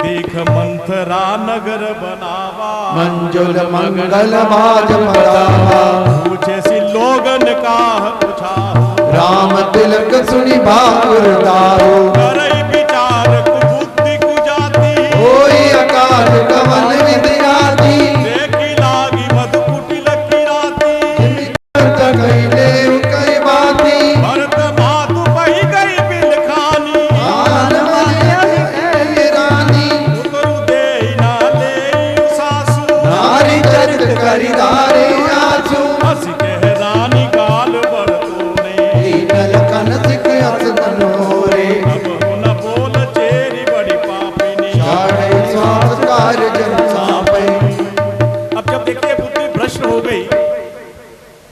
देख मंथरा नगर बनावा मंजुल मंगल बाज मदावा। पूछे सी लोगन का पूछा राम तिलक सुनि भाकुर दाऊ। करई विचार कुबुद्धि कुजाती होई अकाल कवन विद्याती। देखी लागी मधु कुटिल किराती कई देव कई बाती। भरत मातु बही गई बिलखानी आन मन रानी। उतरु देई ना लेई सासु नारी चरित करिदारे आसु। हंस कह रानी गाल बरतोने लीनल कनसिक अस मनोरे। अब न बोल चेरी बड़ी पापिनी साढ़े संस्कार जन सापे। अब जब देखिए बुद्धि भ्रष्ट हो गई,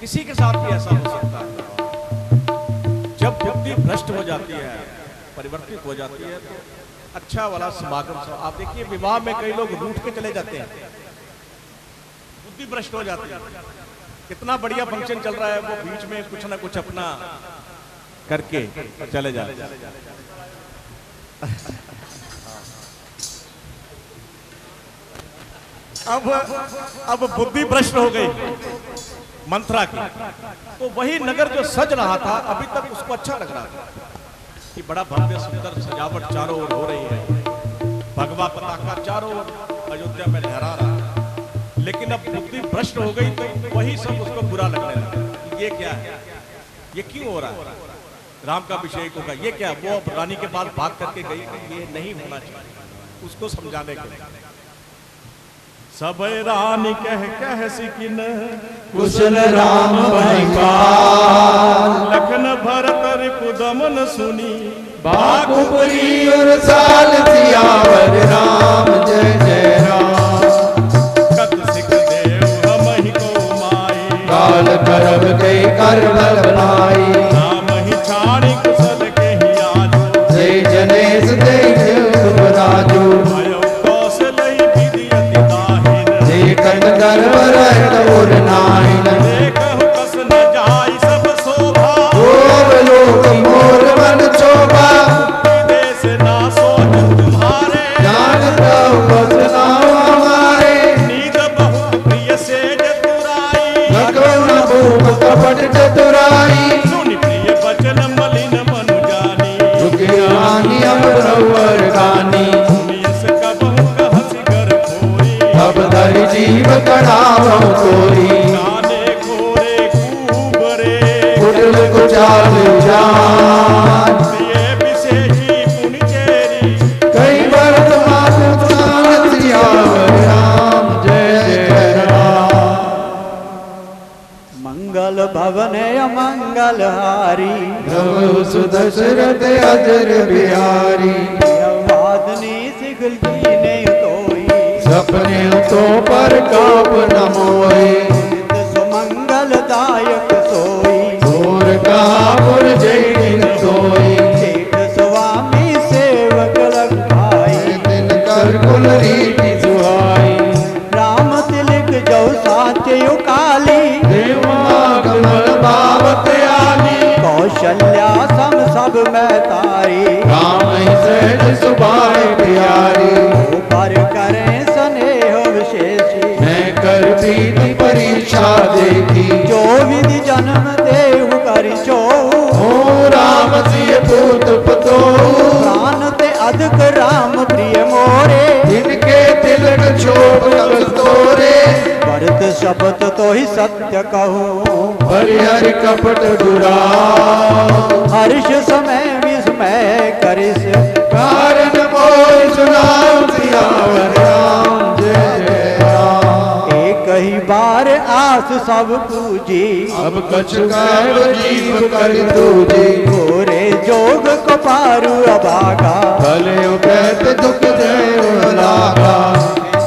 किसी के साथ भी ऐसा हो सकता है। जब बुद्धि भ्रष्ट हो जाती है, परिवर्तित हो जाती है, तो अच्छा वाला समागम आप देखिए विवाह में कई लोग रूठ के चले जाते हैं, बुद्धि भ्रष्ट हो जाती है। कितना बढ़िया फंक्शन चल रहा है, वो बीच में कुछ ना कुछ अपना करके चले जाते हैं। अब बुद्धि भ्रष्ट हो गई मंत्रा की, तो वही नगर जो सज रहा था अभी तक उसको अच्छा लग रहा था कि बड़ा भव्य सुंदर सजावट चारों ओर हो रही है, भगवा पताका चारों ओर अयोध्या में लहरा रहा है। लेकिन अब बुद्धि भ्रष्ट हो गई तो वही सब उसको बुरा लगने लगा कि ये क्या है, ये क्यों हो रहा है, राम का अभिषेक होगा, ये क्या। वो अब रानी के पास भाग करके गई कि ये नहीं होना चाहिए, उसको समझाने के लिए। सब रानी कह सिकिन कुशल राम महिपाल। लखन भरत रिपुदमन सुनी बाकुपुरी और साल सियावर राम जय जय राम। कत सिख देव हमहि को माई काल करब गई करबल बनाई। राम ही छाड़ी कुशल के ही आजो जय जनेश जय राजू। भयो कौशल ही विदियति दाहिन कट गर्भ रहत और नाइन। देखहु कस न जाई सब शोभा लोक मोर मन शोभा। देश ना सोच जान ये विशेषी पुनि चेरी कई वर्तमान सान सियावर राम जय जय राम। मंगल भवन अमंगल हारी प्रभु सुदशरथ अजर बिहारी वादनी सिगल की ने तोई सपने तो पर काप न मोए सुमंगल दायक सोई भोर का पुर जय दिन सोई सेठ स्वामी सेवक लखाई दिन कर कुल रीति सुहाई राम तिलक जो साचे काली कमल बावत आली कौशल्या सम सब में तारी राम ही सहज सुभाए प्यारी पर करें स्नेह विशेषी मैं कर प्रीति परीक्षा देखी जो विधि जन्म देहु करि चो ओ राम सिय पूत पतो प्राण ते अधिक राम प्रिय मोरे इनके तिलक छोड़ कल तोरे भरत शब्द तो ही सत्य कहूँ हरिहर कपट दुरा हर्ष समय विस्मय करिस कारण मोर सुनाम सियावर राम जय जय राम। एक ही बार आस सब पूजी अब कछ कर जीव कर दूजी गोरे जोग को पारु अभागा भले उपैत दुख जय लागा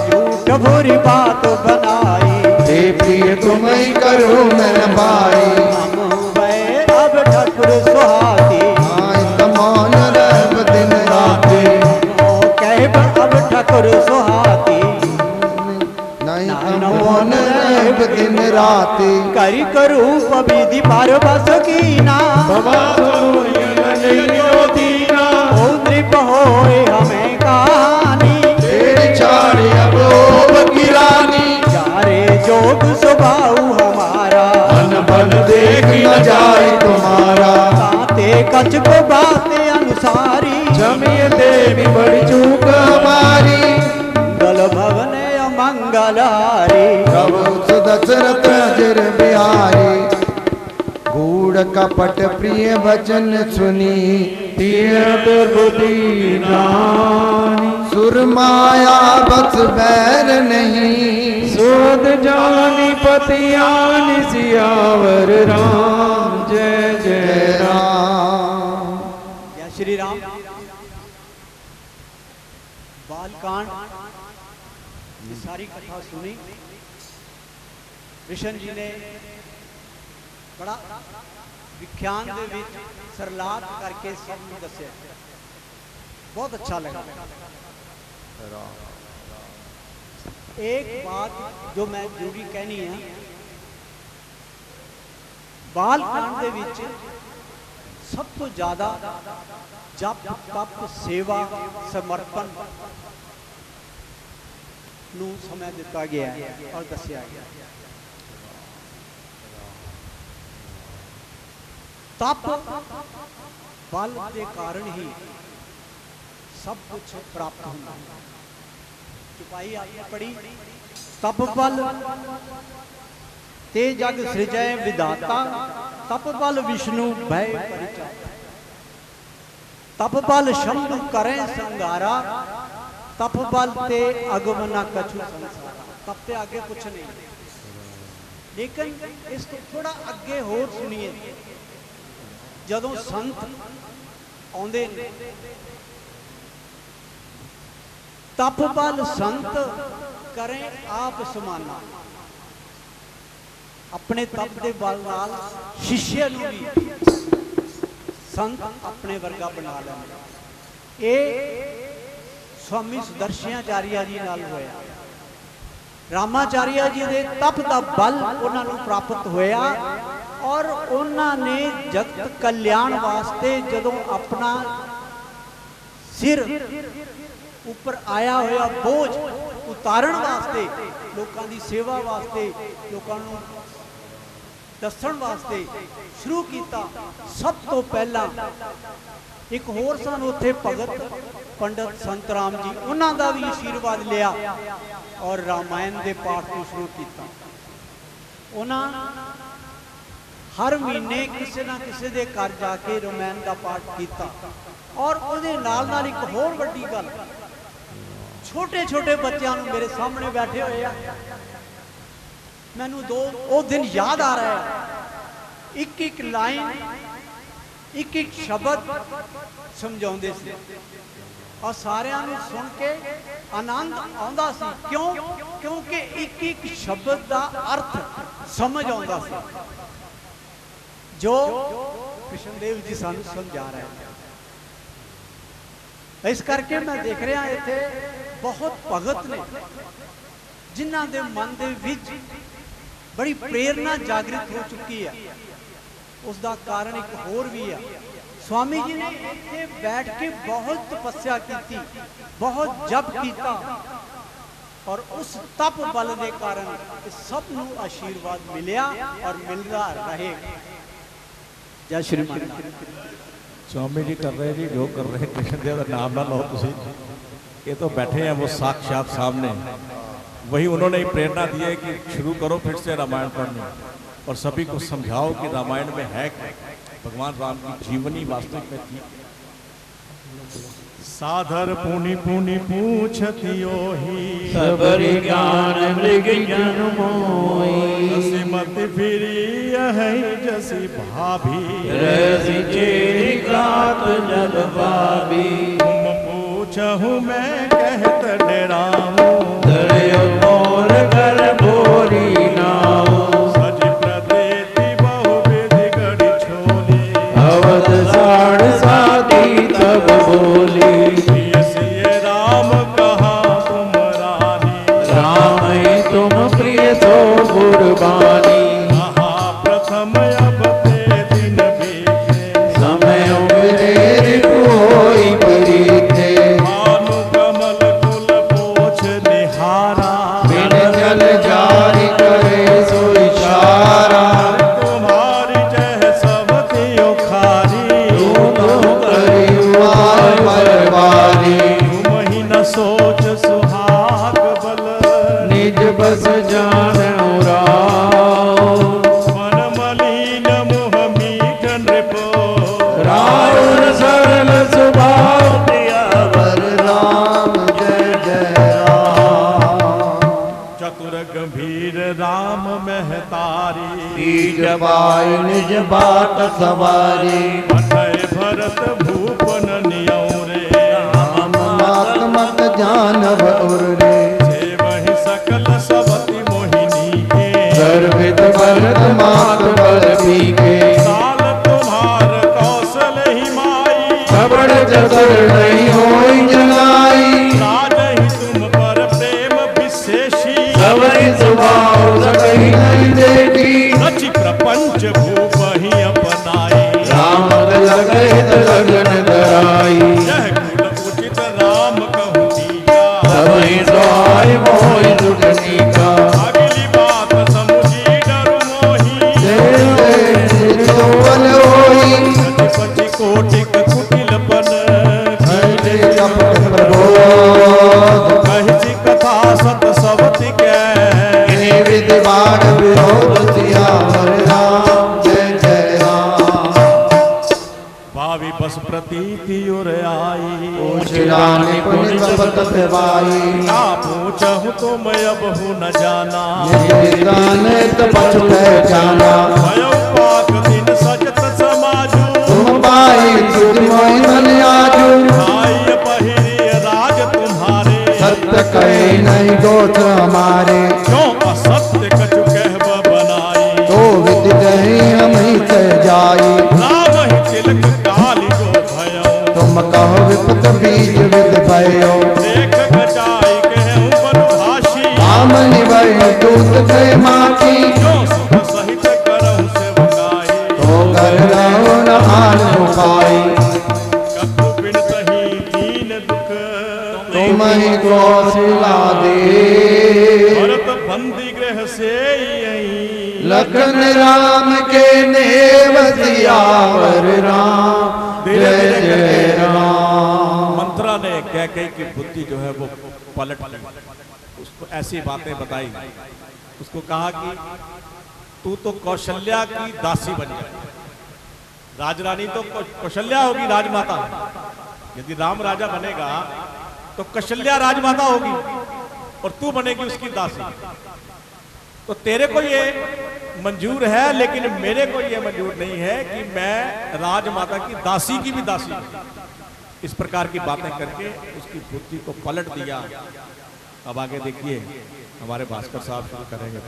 झूठ बुरी बात बनाई हे प्रिय तुम ही करो मैं भाई हम भय अब ठकुर सुहाती आई तमौन रहब दिन राति कह अब ठकुर सुहाती नहीं तमौन रहब दिन राति करी करूं विधि पर बस की ना ओ नृप होए हमें कहानी तेरी छाड़ी अब ओब की रानी जारे जोग स्वभाव हमारा मन बन देख न जाए तुम्हारा ताते कछ को बातें अनुसारी जमिय देवी बड़ी चूक हमारी मंगल भवन अमंगल हारी प्रभु सुदशरथ अजर बिहारी गूढ़ कपट प्रिय वचन सुनी तीरथ बुद्धि नानी सुरमाया बस बैर नहीं सोद जानी पतियानी सियावर राम जय जय राम। जय श्री राम। बालकांड की सारी कथा सुनी कृष्ण जी ने बड़ा विख्यान दे विच सरलात करके सब नूं दस्सिया बहुत अच्छा लगा। एक बात जो मैं जरूरी कहनी है बालकांड दे विच सब तो ज्यादा जप तप सेवा समर्पण नूं समय दिता गया है और दस्सिया गया। तप बल के कारण ही सब कुछ प्राप्त होता है। चुपाई आपने पढ़ी तप बल ते जग सृजय विधाता तप बल विष्णु भय परिचाता तप बल शंभु करें संगारा तप बल ते अगमना कछु संसारा। तप ते आगे कुछ नहीं लेकिन इस तो थोड़ा अगे होर सुनिए जदों संत आउंदे ने तप बल संत करें आप समाना अपने तप के बल नाल शिष्य नूं भी संत अपने वर्गा बना लेंगे। ये स्वामी सुदर्शनाचार्य जी नाल होया रामाचार्य जी दे तप का बल उन्हां नूं प्राप्त होया और उन्होंने जगत कल्याण वास्ते जदों अपना सिर ऊपर आया होया बोझ उतारण वास्ते लोगों की सेवा वास्ते लोगों को दसण वास्ते शुरू किया। सब तो पहला एक होर सन उत्थे भगत पंडित संत राम जी उन्हों का भी आशीर्वाद लिया और रामायण के पाठ को शुरू किया। उन्होंने हर महीने किसी ना किसी के घर जाके रामायण का पाठ किया। और उसदे नाल नाल एक होर वड्डी गल, छोटे छोटे बच्चों मेरे सामने बैठे हुए हैं, मैनू वो दिन याद आ रहा है। एक एक लाइन, एक एक शब्द समझाते थे और सारिਆਂ ਨੂੰ सुन के आनंद आंदा सी। क्यों? क्योंकि एक एक शब्द का अर्थ समझ आंदा सी जो कृष्णदेव जी सानू समझा रहे हैं। इस करके मैं देख रहा इत्थे बहुत भगत ने जिन्हां दे मन दे विच बड़ी प्रेरणा जागृत हो चुकी है। उसका कारण एक होर भी है, स्वामी जी ने इत्थे बैठ के बहुत तपस्या की, बहुत जप किया और उस तप बल के कारण सब नू आशीर्वाद मिलिया और मिलता रहेगा। जय श्री महाराज। स्वामी जी कर रहे जी जो कर रहे, कृष्णदेव का नाम ना लो तुसी, ये तो बैठे हैं वो साक्षात सामने, वही उन्होंने ही प्रेरणा दी है कि शुरू करो फिर से रामायण पढ़ना और सभी को समझाओ कि रामायण में है क्या, भगवान राम की जीवनी वास्तविक में थी। साधर पुनि पुनि पूछतियो ही सबरि ज्ञान मृग जन मोई जसी मत फिरी है जसी भाभी रसी चेरी कात जग भाभी तुम पूछहु मैं कहत डेराऊं दरियो मोर कर भोरी नाऊ सज प्रदेति बहु विधि गढ़ी छोली अवध साढ़ साधी तब बोली सिय राम कहा तुम रानी राम ही तुम प्रिय तो गुरबानी महाप्रथम अब ते दिन बीते समय उमरे कोई परीते भानु कमल कुल पोछ निहारा बिन जल जारी करे सो इशारा तुम्हारी जय सब दियो खारी तू करियुआर परवारी तुम ही न सोच सुहाग बल निज बस जान मन मलिन मुह मीठ नृपो रावण सरल स्वभाव दियावर राम जय जय राम चतुर गंभीर राम महतारी बीज पाई निज बाट सवारी अठय भरत भूपन नियौरे राम मात्मक जानव उर रे से वही सकल सबति मोहिनी के सर्वित भरत मात बल पीके साल तुम्हार कौशल ही माई सबड़ चतुर नहीं होई जनाई राज ही तुम पर प्रेम विशेषी सबरी स्वभाव सकही नहीं देखी रचि प्रपंच भूप ही अपनाई राम लगहित लगन कराई यह कुल उचित राम कहूँ टीका सबई सोई मोहि दुटनी का अगली बात समुझी डरु मोही सोवल होई रचि पचि कोटिक कुटिलपन हरि कपट प्रबोध कहिची कथा सत सवति के इन्हीं विधि बाण विरोध सियावर राम जय जय राम भावी बस प्रतीति उर आई पूछरानी पुनि सपत प्रवाई ना पूछहु तो मैं अब हूँ न जाना निदाने तपच पहचाना भयो पाक दिन सजत समाजू तुम पाई तुझ मोहि मन आजू भाई पहिरी राज तुम्हारे सत्य कहे नहीं गोत्र हमारे क्यों असत्य कछु कहब बनाई तो विधि कहीं हम ही सह जाई राम ही तिलक काली को भयो तुम कहो विपत बीज विद भयो देख गजाई कहूँ बनुभाषी राम निभय दूत थे माखी जो सुख सहित करहु सेवकाई तो कर रहो न आन उपाई कतु बिन सही दीन दुख तुम ही कौशला दे भरत बंदी गृह से यही लखन राम के नेव सियावर राम जय जय राम मंत्रा ने कह की बुद्धि जो है वो पलट ली, उसको ऐसी बातें बताई, उसको कहा कि तू तो कौशल्या की दासी बन गया। राजरानी तो कौशल्या होगी, राजमाता। यदि राम राजा बनेगा तो कौशल्या राजमाता होगी और तू बनेगी उसकी दासी। तो तेरे को ये मंजूर है, लेकिन मेरे को ये मंजूर नहीं है कि मैं राजमाता की दासी की भी दासी। इस प्रकार की बातें करके उसकी बुद्धि को पलट दिया। अब आगे देखिए, हमारे भास्कर साहब शुरू करेंगे।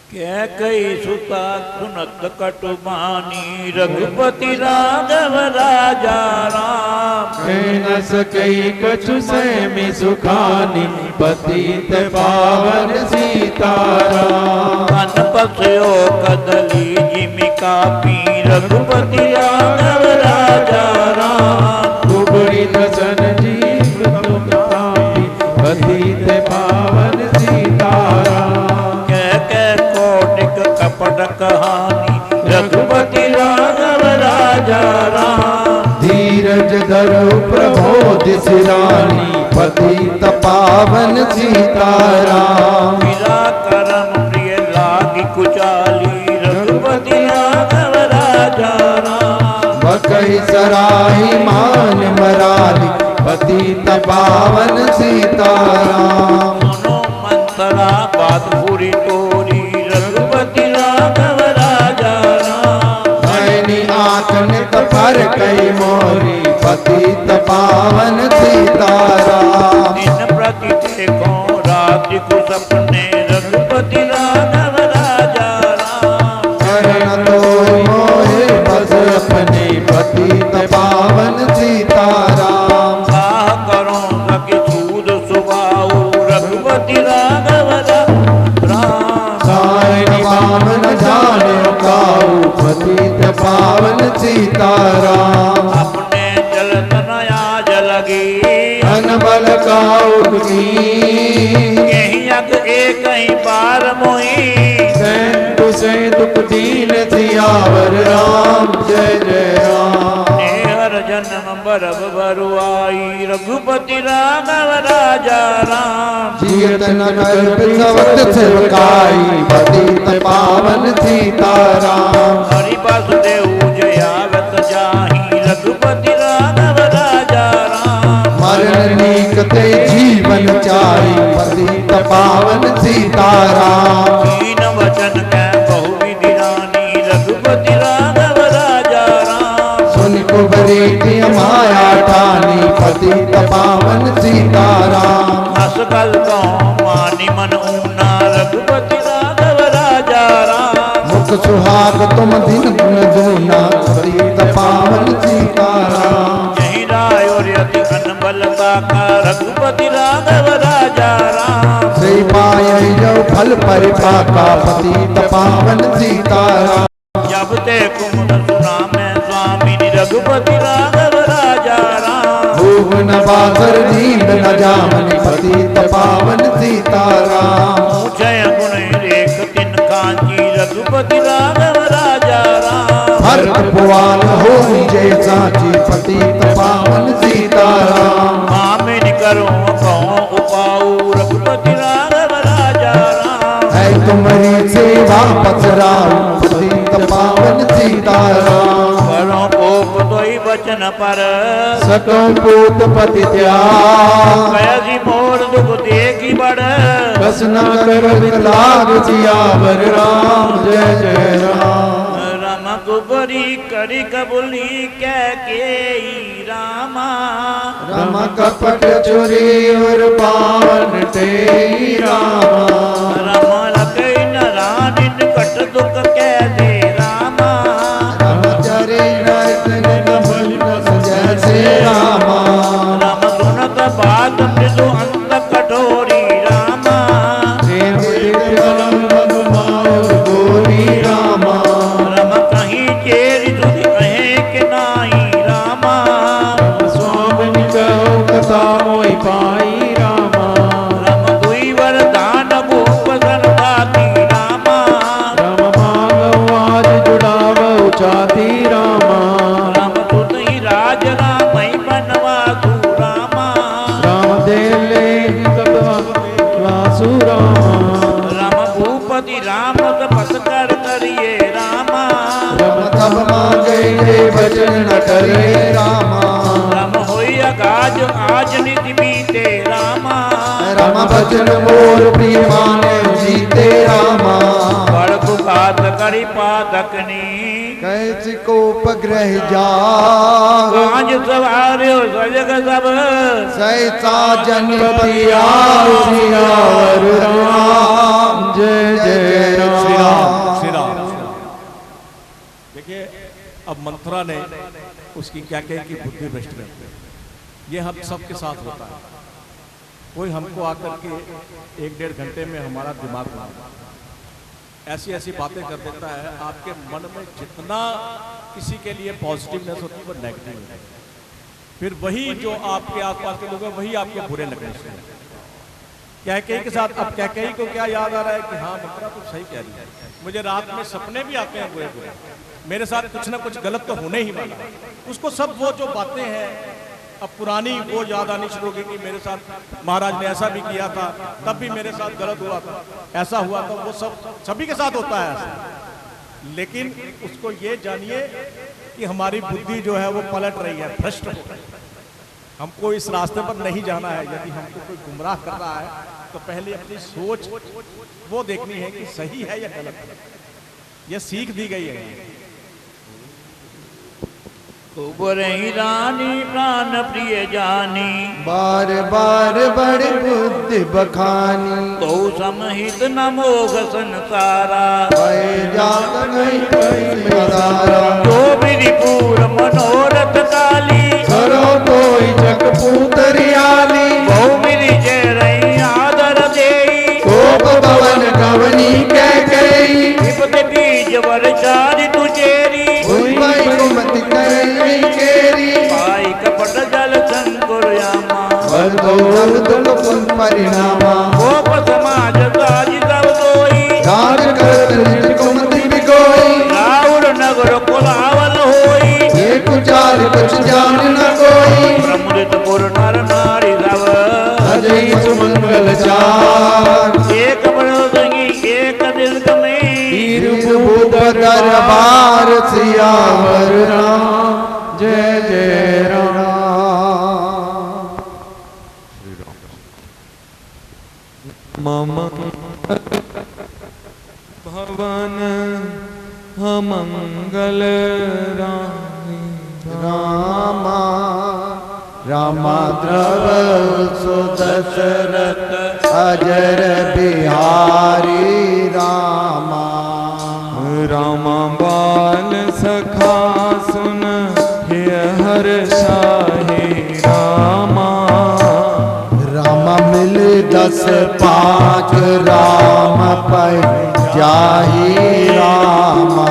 कह कई सुता सुनत कटुमानी, रघुपति राघव राजा राम। न सकई कछु सहमी सुखानी, पतित पावन सीताराम। अनपस्यो कदली जिमिका पी, रघुपति राघव राजा राम। कुबड़ी दसन जीव तुम तापी, पतित पावन सीताराम। कपट कहानी, रघुपति राघव राजा राम। धीरज धरो प्रबोधि सिरानी, पतित पावन सीताराम। मिला करम प्रिय लागी कुचाली, रघुपति राघव राजा राम। बकई सराही मान मराली, पतित पावन सीताराम। सुनो मंतरा बात पूरी तोरी, रघुपति राघव राजा राम। नैनी आँख नित पर कई मोरी, पतित पावन सीताराम। दिन प्रति देखो रात्रि को सपने, रघुपति राघव राजा राम। चरण तो मोहे बस अपने, पतित पावन सीताराम। साह करो सखी सूद सुबाऊ, रघुपति राघव राम। सायनि वामन जाने काऊ, पतित पावन सीताराम। अपने चलत नयाज लगी, अनबल काऊ की, यही अग एक ही बार मोही। सैन तुसे दुख दीन सियावर राम, जय जय राम। नेहर जन्म बरब बरुआई, रघुपति राघव राजा राम। जियत न गर्भ सवत सेवकाई, पतित पावन सीताराम। हरि वासुदेव जयावत जाहि, रघुपति राघव राजा राम। मरण नीकते जीवन चाही, पतित पावन सीताराम। दीन वचन कै बहु विधि रानी, रघुपति राघव राजा राम। सुन कुबरी की माया ठानी, पतित पावन सीताराम। असकल तो मानि मन ऊना, रघुपति राघव राजा राम। मुख सुहाग तुम दिन गुण दूना, पतित पावन सीताराम। यही राय और यति अनबलता का, रघुपति राघव राजा राम। श्री पाय जो फल परिपाका, पतित पावन सीताराम। जब ते कुमुद सुना मैं स्वामी, रघुपति राघव राजा राम। भूख न बासर नींद न जामनि, पतित पावन सीताराम। ऊंचय गुण रेख तिन कांची, रघुपति राघव राजा राम। हर पुआल हो जय साची, पतित पावन सीताराम। मामिन करो कहो उपाऊ, रघुपति राघव राजा राम। है तुम्हारी सेवा पसराऊ, पतित पावन सीताराम। करो कोप तोई बचन पर, सतो पूत पति त्याग। कैसी मोर दुख देखी बड़। बस न कर विकलाग सियावर राम, जय जय राम। राम कुबरी करी कबुली कह के रामा। राम कपट चुरी और पावन ते रामा। राम लगे न रानिन कट दुख कह दे रामा। राम चरे नयन बल जैसे रामा। राम सुनत बात मृदु अंत कठोरी रामा। प्रेम गोरी रामा। राम कहीं चेरी तुझ कहे के नाही रामा। स्वामी कहो कथा मोहि पाई रामा। राम दुई वरदान भूप सन भाती रामा। राम मांगो न डरे रामा। राम होई अगाज आज निधि बीते रामा। रामा भजन मोर प्रिय माने जीते रामा। बड़ बुखात करी पातकनी कैसे को पग्रह जा कांज सवार्यो सजग सब सहसा जनपति सियावर राम। जय जय श्री राम। राम श्री राम। देखिए अब मंत्रा ने उसकी क्या कही कि बुद्धि भ्रष्ट कर दी। ये हम सबके साथ होता है। कोई हमको आकर के 1-1.5 घंटे में हमारा दिमाग बना ऐसी ऐसी बातें कर देता है, आपके मन में जितना किसी के लिए पॉजिटिवनेस होती है वो नेगेटिव होती है। फिर वही जो आपके आसपास के लोग हैं वही आपके बुरे लगने से। कैकेयी के साथ अब कैकेयी को क्या याद आ रहा है कि हाँ मंत्रा तो सही कह रही है, मुझे रात में सपने भी आते हैं बुरे बुरे, मेरे साथ कुछ ना कुछ गलत तो होने ही वाला है। उसको सब वो जो बातें हैं अब पुरानी वो याद आनी शुरू होगी कि मेरे साथ महाराज ने ऐसा भी किया था, तब भी मेरे साथ गलत हुआ था, ऐसा हुआ था। वो सब सभी के साथ होता है ऐसा। लेकिन उसको ये जानिए कि हमारी बुद्धि जो है वो पलट रही है, भ्रष्ट हो रही है। हमको इस रास्ते पर नहीं जाना है। यदि हमको कोई गुमराह कर रहा है तो पहले अपनी सोच वो देखनी है कि सही है या गलत है। यह सीख दी गई है। कुबर रानी प्राण प्रिय जानी बार बार बड़ बुद्धि बखानी। तो समहित न मोघ संसारा भय जात नहीं कोई सारा। जो विधिपूर मनोरथ काली करो कोई जग पूतरियाली। बहु विधि जय रही आदर देई कोप भवन गवनी कह गई। विपद बीज वर्षादि तुझेरी भाई कुमति कई केरी। पाई कपट जल संकुरयामा वर्दो दुख पुन परिणामा। गोप समाज साजी सब सोई राज करत निज कुमति बिगोई। राउर नगर कुलावल होई एक चाल कुछ जान न कोई। प्रमुदित पुर नर नारी सब अजय सुमंगल चार। एक बड़ो संगी एक दिल में भूप दरबार सियावर राम। जय जय राम। मम भवन मंगल रामा रामा द्रव सुदशरथ अजर बिहारी रामा। रामा बाल सखा सुन हे हर शाही रामा। रामा मिल 10-5 राम पै जाही रामा।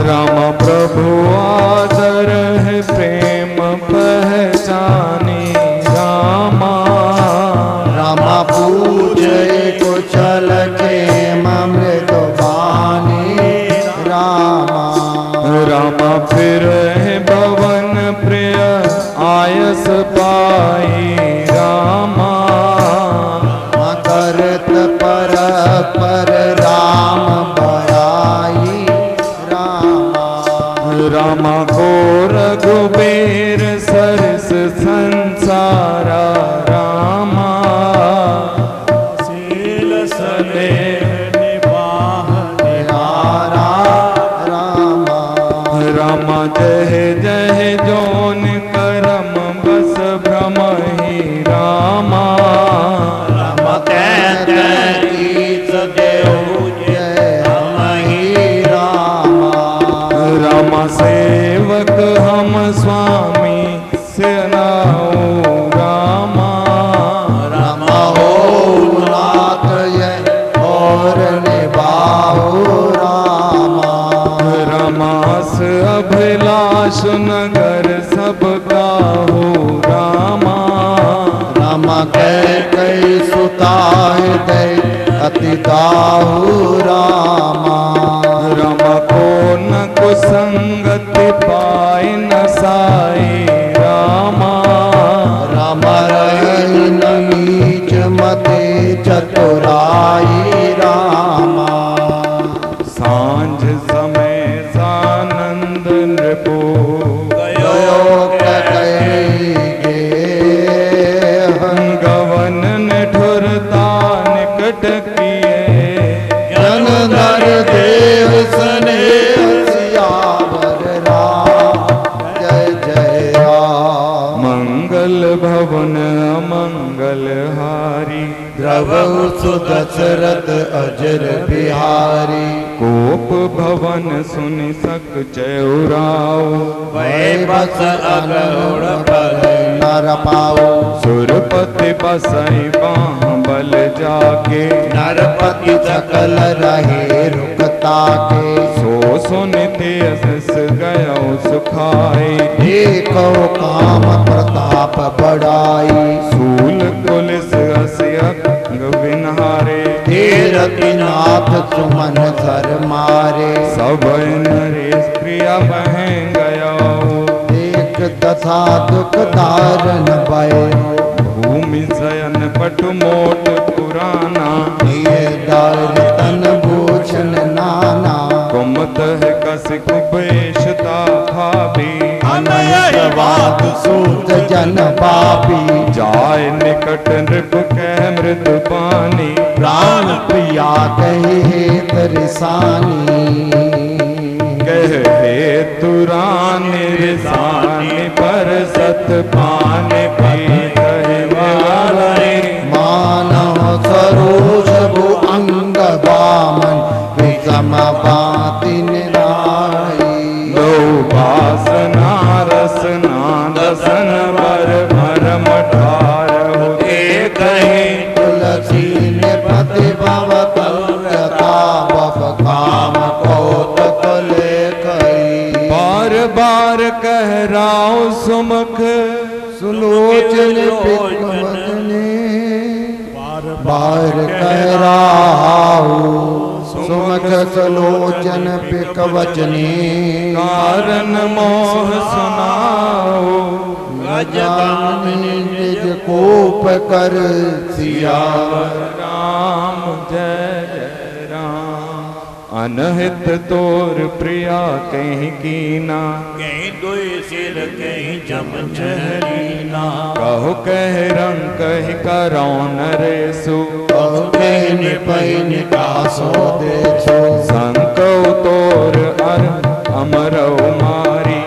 रामा प्रभु आदर है प्रेम पहचानी रामा। रामा पूजे कुशल के ममृत बानी रामा। रामा फिर है भवन प्रिय आयस पाई रामा। करत पर पर राम बड़ाई रामा। रामा को रघुबीर सरस संसारा रामा। शील सलेह निवाह निहारा रामा। रामा जय जय जोन करम बस भ्रम ही रामा। रामा रामा सेवक हम स्वामी से नाऊ रामा। रामा हो नाथ और निभाओ रामा। रमास अभिलाष नगर सबका हो रामा। रामा कई सुता हृदय अति दाहु रामा। रामा को न कुसंगति पाए न साई रामा। रामा रही न नीच मते चतुराई रामा। सांझ समय सानंद नृपो दशरथ अजर बिहारी। कोप भवन सुनि सक चौराओ, भय बस अगरुण पर नर पाओ। सुरपति बसई बाह बल जाके, नरपति सकल रहे रुकता के। सो सुनिते अस गयो सुखाई, देखो काम प्रताप बढ़ाई। सूल पुलिस असियक विनहारे, तीरथ सुमन सर मारे। सब नरेश प्रिया बह गयो, एक दशा दुख धारन भयो। भूमि शयन पट मोट पुराना, ये दार तन भूषण नाना। कुमत है कसिक बेशता भाभी, अनयवाद सूत जन पापी। जाय निकट नृप कह मृदु पानी, प्राण प्रिया कहे तरिसानी। कह हे तुरानी रिसानी, पर सत पान पी कहे वाले। मानव सरोज भु अंग बामन, विषम बाति निराई। दो वासना रसना दसन बर भरम ठारहु, एक ही तुलसी निपति भव तव्यता। बप काम कौतक लेखई। बार बार कह राव सुमुख, सुलोचन पिकवदने। बार कह राहु सुमुख सुलोचन पिकवचने। कारण मोह सुनाओ, गजानन निज कोप कर सियावर। राम जय जय राम। अनहित तोर प्रिया कहीं कीना, कहीं दुई सिर कहीं चमचरीना। कहो कह रंग कही करो नरेसु, निपैन कासो देखो। संकौ तोर अर अमरौ मारी,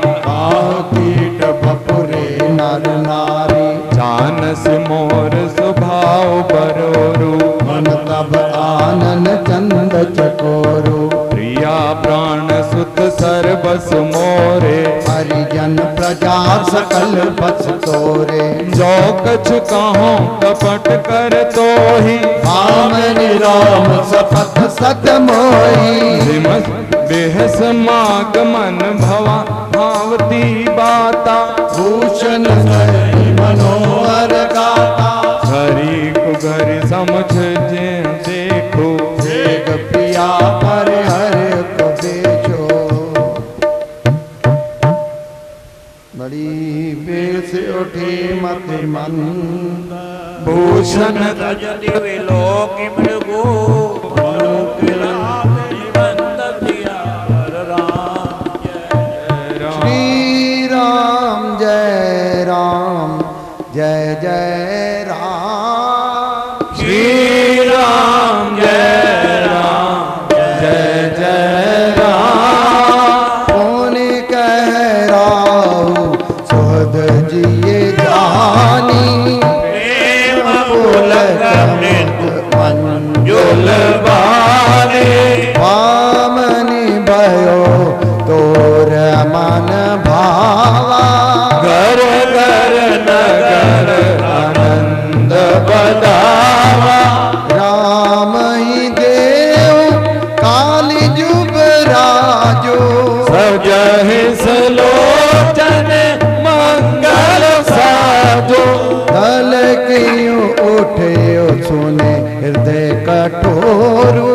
कीट बपुरे नर नारी। जानस मोर स्वभाव बरोरु, मन तब आनन चंद चकोरो। प्रिया प्राण सुत सर्वस मोरे, हरिजन प्रजा सकल बस तोरे। जो कछु कहो कपट कर तो ही, वामन राम सपथ सत मोही। विमस बेहस माग मन भवा भावती बाता, भूषण हरि मनोहर गाता। हरि को घरि समझ जे देखो, एक प्रिया पर हर को बेचो। बड़ी बेस उठी मति मंद। भूषण तजति विलोक मृगो, मनुक राम निबंध प्रिया हर राम जय जय। श्री राम जय राम जय जय राम। श्री राम जय राम जय जय राम। कौन कह राहु सुहद जिये जानी। प्रेम पुलक मृत मंजुल बानी, वामनि भयो तोर मन भावा। घर घर नगर आनंद बदावा। राम ही देव काली जुग राजो। सजहि सलोचन मंगल साजो, दल क्यों उठे सुने हृदय कठोरू।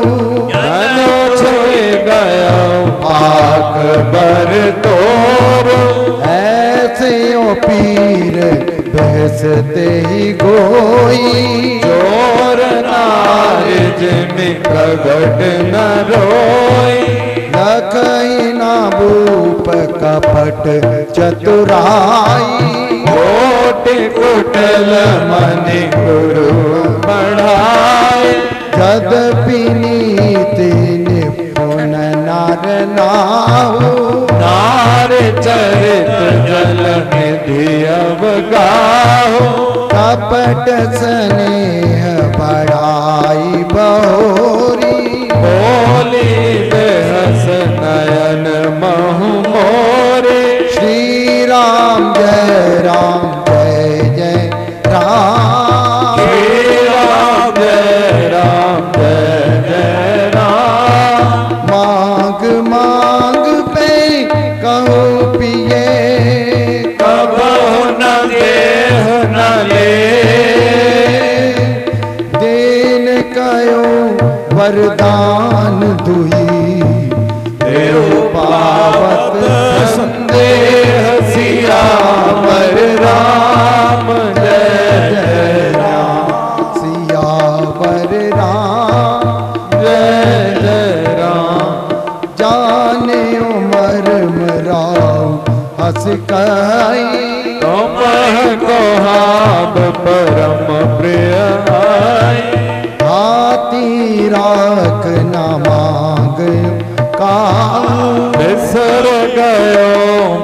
धनो छुए गयो आख बर तोरो, ऐसे ओ पीर बहसते ही गोई। चोर नारिज में प्रगट न रोई, लखई ना भूप कपट चतुराई। कोटि कुटल मनि गुरु बढ़ाए, यद्यपि नीति निपुण नर नाहु। नार चरित जल निधि अवगाहो, कपट स्नेह बढ़ाई बहु। राम जय जय राम। श्री राम जय जय राम। मांग मांग पे कहो पिए कबहु न देह न ले। देन कयो वरदान दुई देव पावत संदेह सियावर राम जय जय राम। सियावर राम जय जय राम। जाने उमर मराओ हस कही तुम को हाब परम प्रिय आई। हाथी राख न मांग काहू बिसर गयो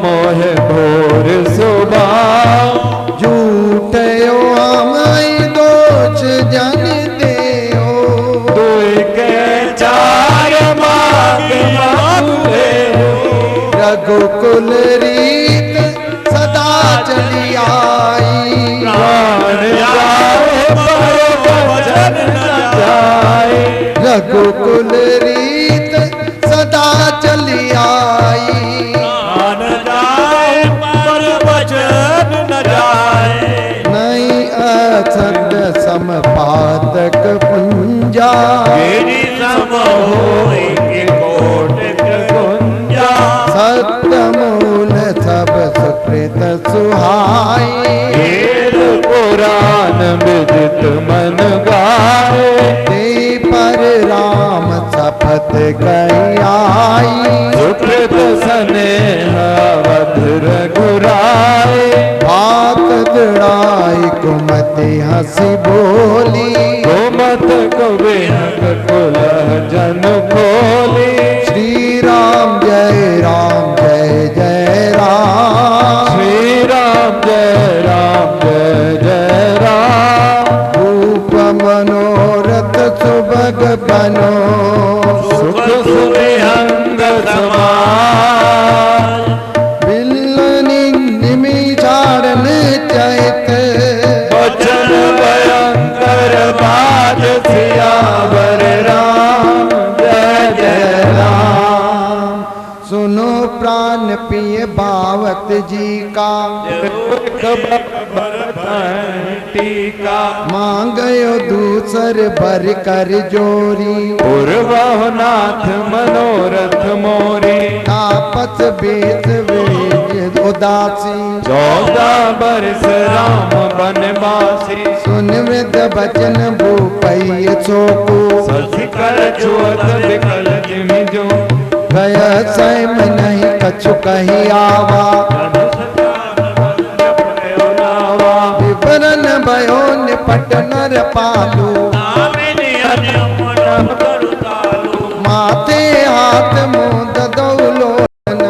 मोह भोर सुबह। झूठयो आमई दोष जन देओ दुई के चार मांग मांगे। रघुकुल रीत सदा चली आई। प्राण जाए पर वचन न जाए। रघुकुल रीत सदा चली आई। प्राण जाए पर वचन न जाए। नहीं असद समपातक पुंजा तेरी सम होई के कोटक गुंजा। सत्य मूल सब सुकृत सुहाई। वेद पुराण विदित मन गाए। ते पर राम शपथ कही आई। सुकृत स्नेह अवध रघुराए। बात दृढ़ाई कुमति हंसी बोली। गोमत को विहंग कुल जन खोली। श्री राम जय जय राम। श्री राम जय जय राम। रूप मनोरथ सुभग बनो सुख सुविहंग समाज। बिल्लनि निमिषारण चैत वचन भयंकर बाज सियावर राम जय जय राम। सुनो प्राण प्रिय भावत जी का टीका। मांगयो दूसर भर कर जोरी। पूर्वहु नाथ मनोरथ मोरी। तापस बेस वेज उदासी। 14 बरस राम बनवासी। सुन वृद्ध बचन भूपैय चोको। सखी कर छुअत विकल जिमि जो। गया सैम नहीं कछु कही आवा। विवरण भयो निपट नर पालू। माथे हाथ मुंद दौलोचन।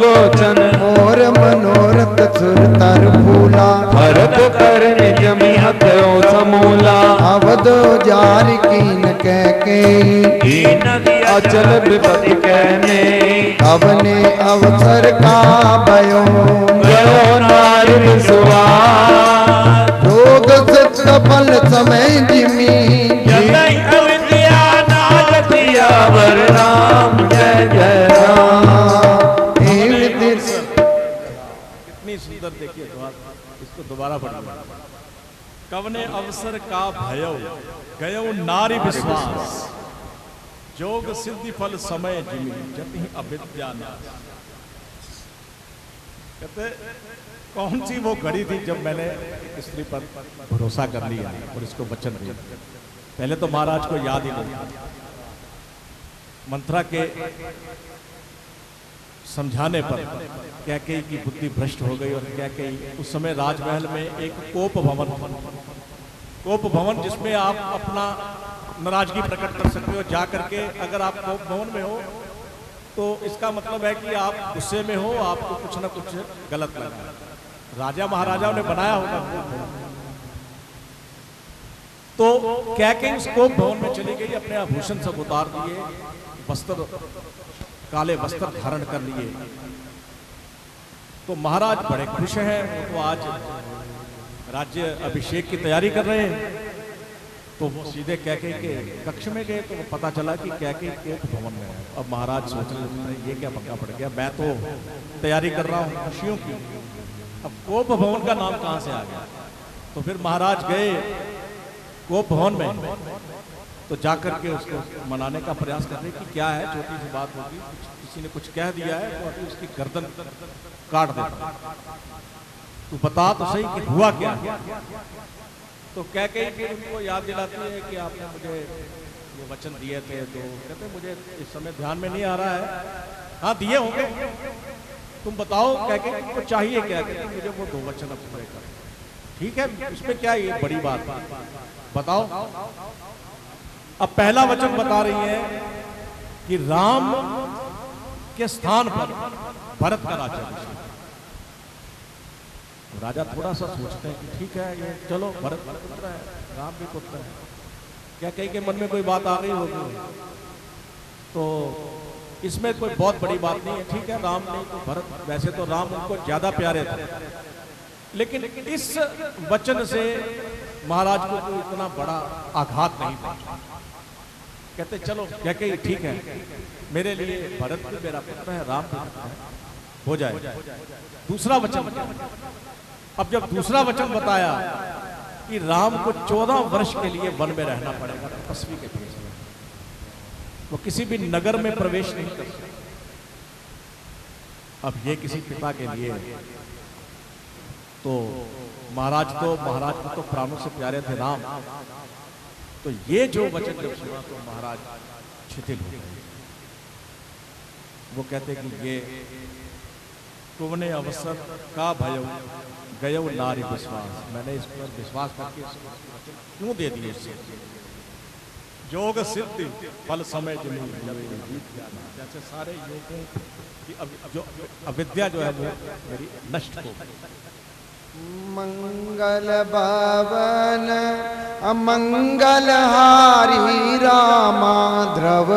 लोचन मोर मनोरथ सुर तर फूला। भरत कर निज मिहत समूला। अवध जार कीन कह के अचल विपति कहने। अवने अवसर का भयो गयो नारी विश्वास। रोग सफल समय जिमी। सियावर राम जय जय राम। कितनी सुंदर देखिए इसको दोबारा पढ़िए। कवने अवसर का भयो गयो नारी विश्वास। जोग सिद्धि फल समय जिमी जति अविद्या नाश। कहते कौन सी वो घड़ी थी जब मैंने स्त्री पर भरोसा कर लिया और इसको वचन दिया। पहले तो महाराज को याद ही नहीं। मंत्रा के समझाने पर कैकेयी की बुद्धि भ्रष्ट हो गई और कैकेयी उस समय राजमहल में एक कोप भवन था। कोप भवन जिसमें आप अपना नाराजगी प्रकट कर सकते हो जा करके। अगर आप कोप भवन में हो तो इसका मतलब है कि आप गुस्से में हो, आपको कुछ ना कुछ गलत लगा। राजा महाराजाओं ने बनाया होगा कोप भवन। तो कैकेयी उस कोप भवन में चली गई, अपने आभूषण सब उतार दिए, वस्त्र काले वस्त्र धारण कर लिए तो महाराज बड़े खुश हैं। वो तो आज राज्य अभिषेक की तैयारी कर रहे हैं। तो वो सीधे कैकेयी के कक्ष में गए तो पता चला कि कैकेयी कोप भवन में है। अब महाराज सोच रहे हैं ये क्या पंगा पड़ गया, मैं तो तैयारी कर रहा हूँ खुशियों की, अब कोप भवन का नाम कहाँ से आ गया। तो फिर महाराज गए कोप भवन में, तो जाकर के उसको मनाने का प्रयास कर रहे कि क्या है, छोटी सी बात होगी, किसी ने कुछ कह दिया है तो अभी उसकी गर्दन काट देता, तू बता तो सही कि हुआ क्या। तो कैकेयी फिर उनको याद दिलाती है कि आपने मुझे ये वचन दिए थे, तो कहते मुझे इस समय ध्यान में नहीं आ रहा है। हाँ दिए होंगे, तुम बताओ कैकेयी को चाहिए क्या। कहते मुझे वो 2 वचन अब पूरे कर। ठीक है, इसमें क्या ये बड़ी बात बताओ। अब पहला वचन बता रही है कि राम के स्थान पर भरत का राज्य। राजा थोड़ा सा सोचते हैं कि ठीक है ये चलो भरत पुत्र है, राम भी पुत्र है, क्या कहीं के मन में कोई बात आ गई होगी, तो इसमें कोई बहुत बड़ी बात नहीं है। ठीक है राम नहीं तो भरत, वैसे तो राम उनको ज्यादा प्यारे थे, लेकिन इस वचन से महाराज को कोई इतना बड़ा आघात नहीं पहुंचा। कहते चलो कैकेयी ठीक है, मेरे लिए भरत भी मेरा पुत्र है, राम भी पुत्र है, हो जाए। दूसरा वचन, अब जब दूसरा वचन बताया कि राम को 14 वर्ष के लिए वन में रहना पड़ेगा तपस्वी के भेष में, वो किसी भी नगर में प्रवेश नहीं कर सकते। अब ये किसी पिता के लिए तो महाराज को तो प्राणों से प्यारे थे राम, तो ये जो वचन जब सुना तो महाराज शिथिल हो गए। वो कहते कि ये तुमने अवसर का भयो गयो नारी विश्वास, मैंने इस पर विश्वास करके क्यों दे दिए। योग सिद्धि फल समय जैसे सारे योगों की जो अविद्या जो है वो मेरी नष्ट हो गई। मंगल भवन अमंगल हारी रामा ध्रुव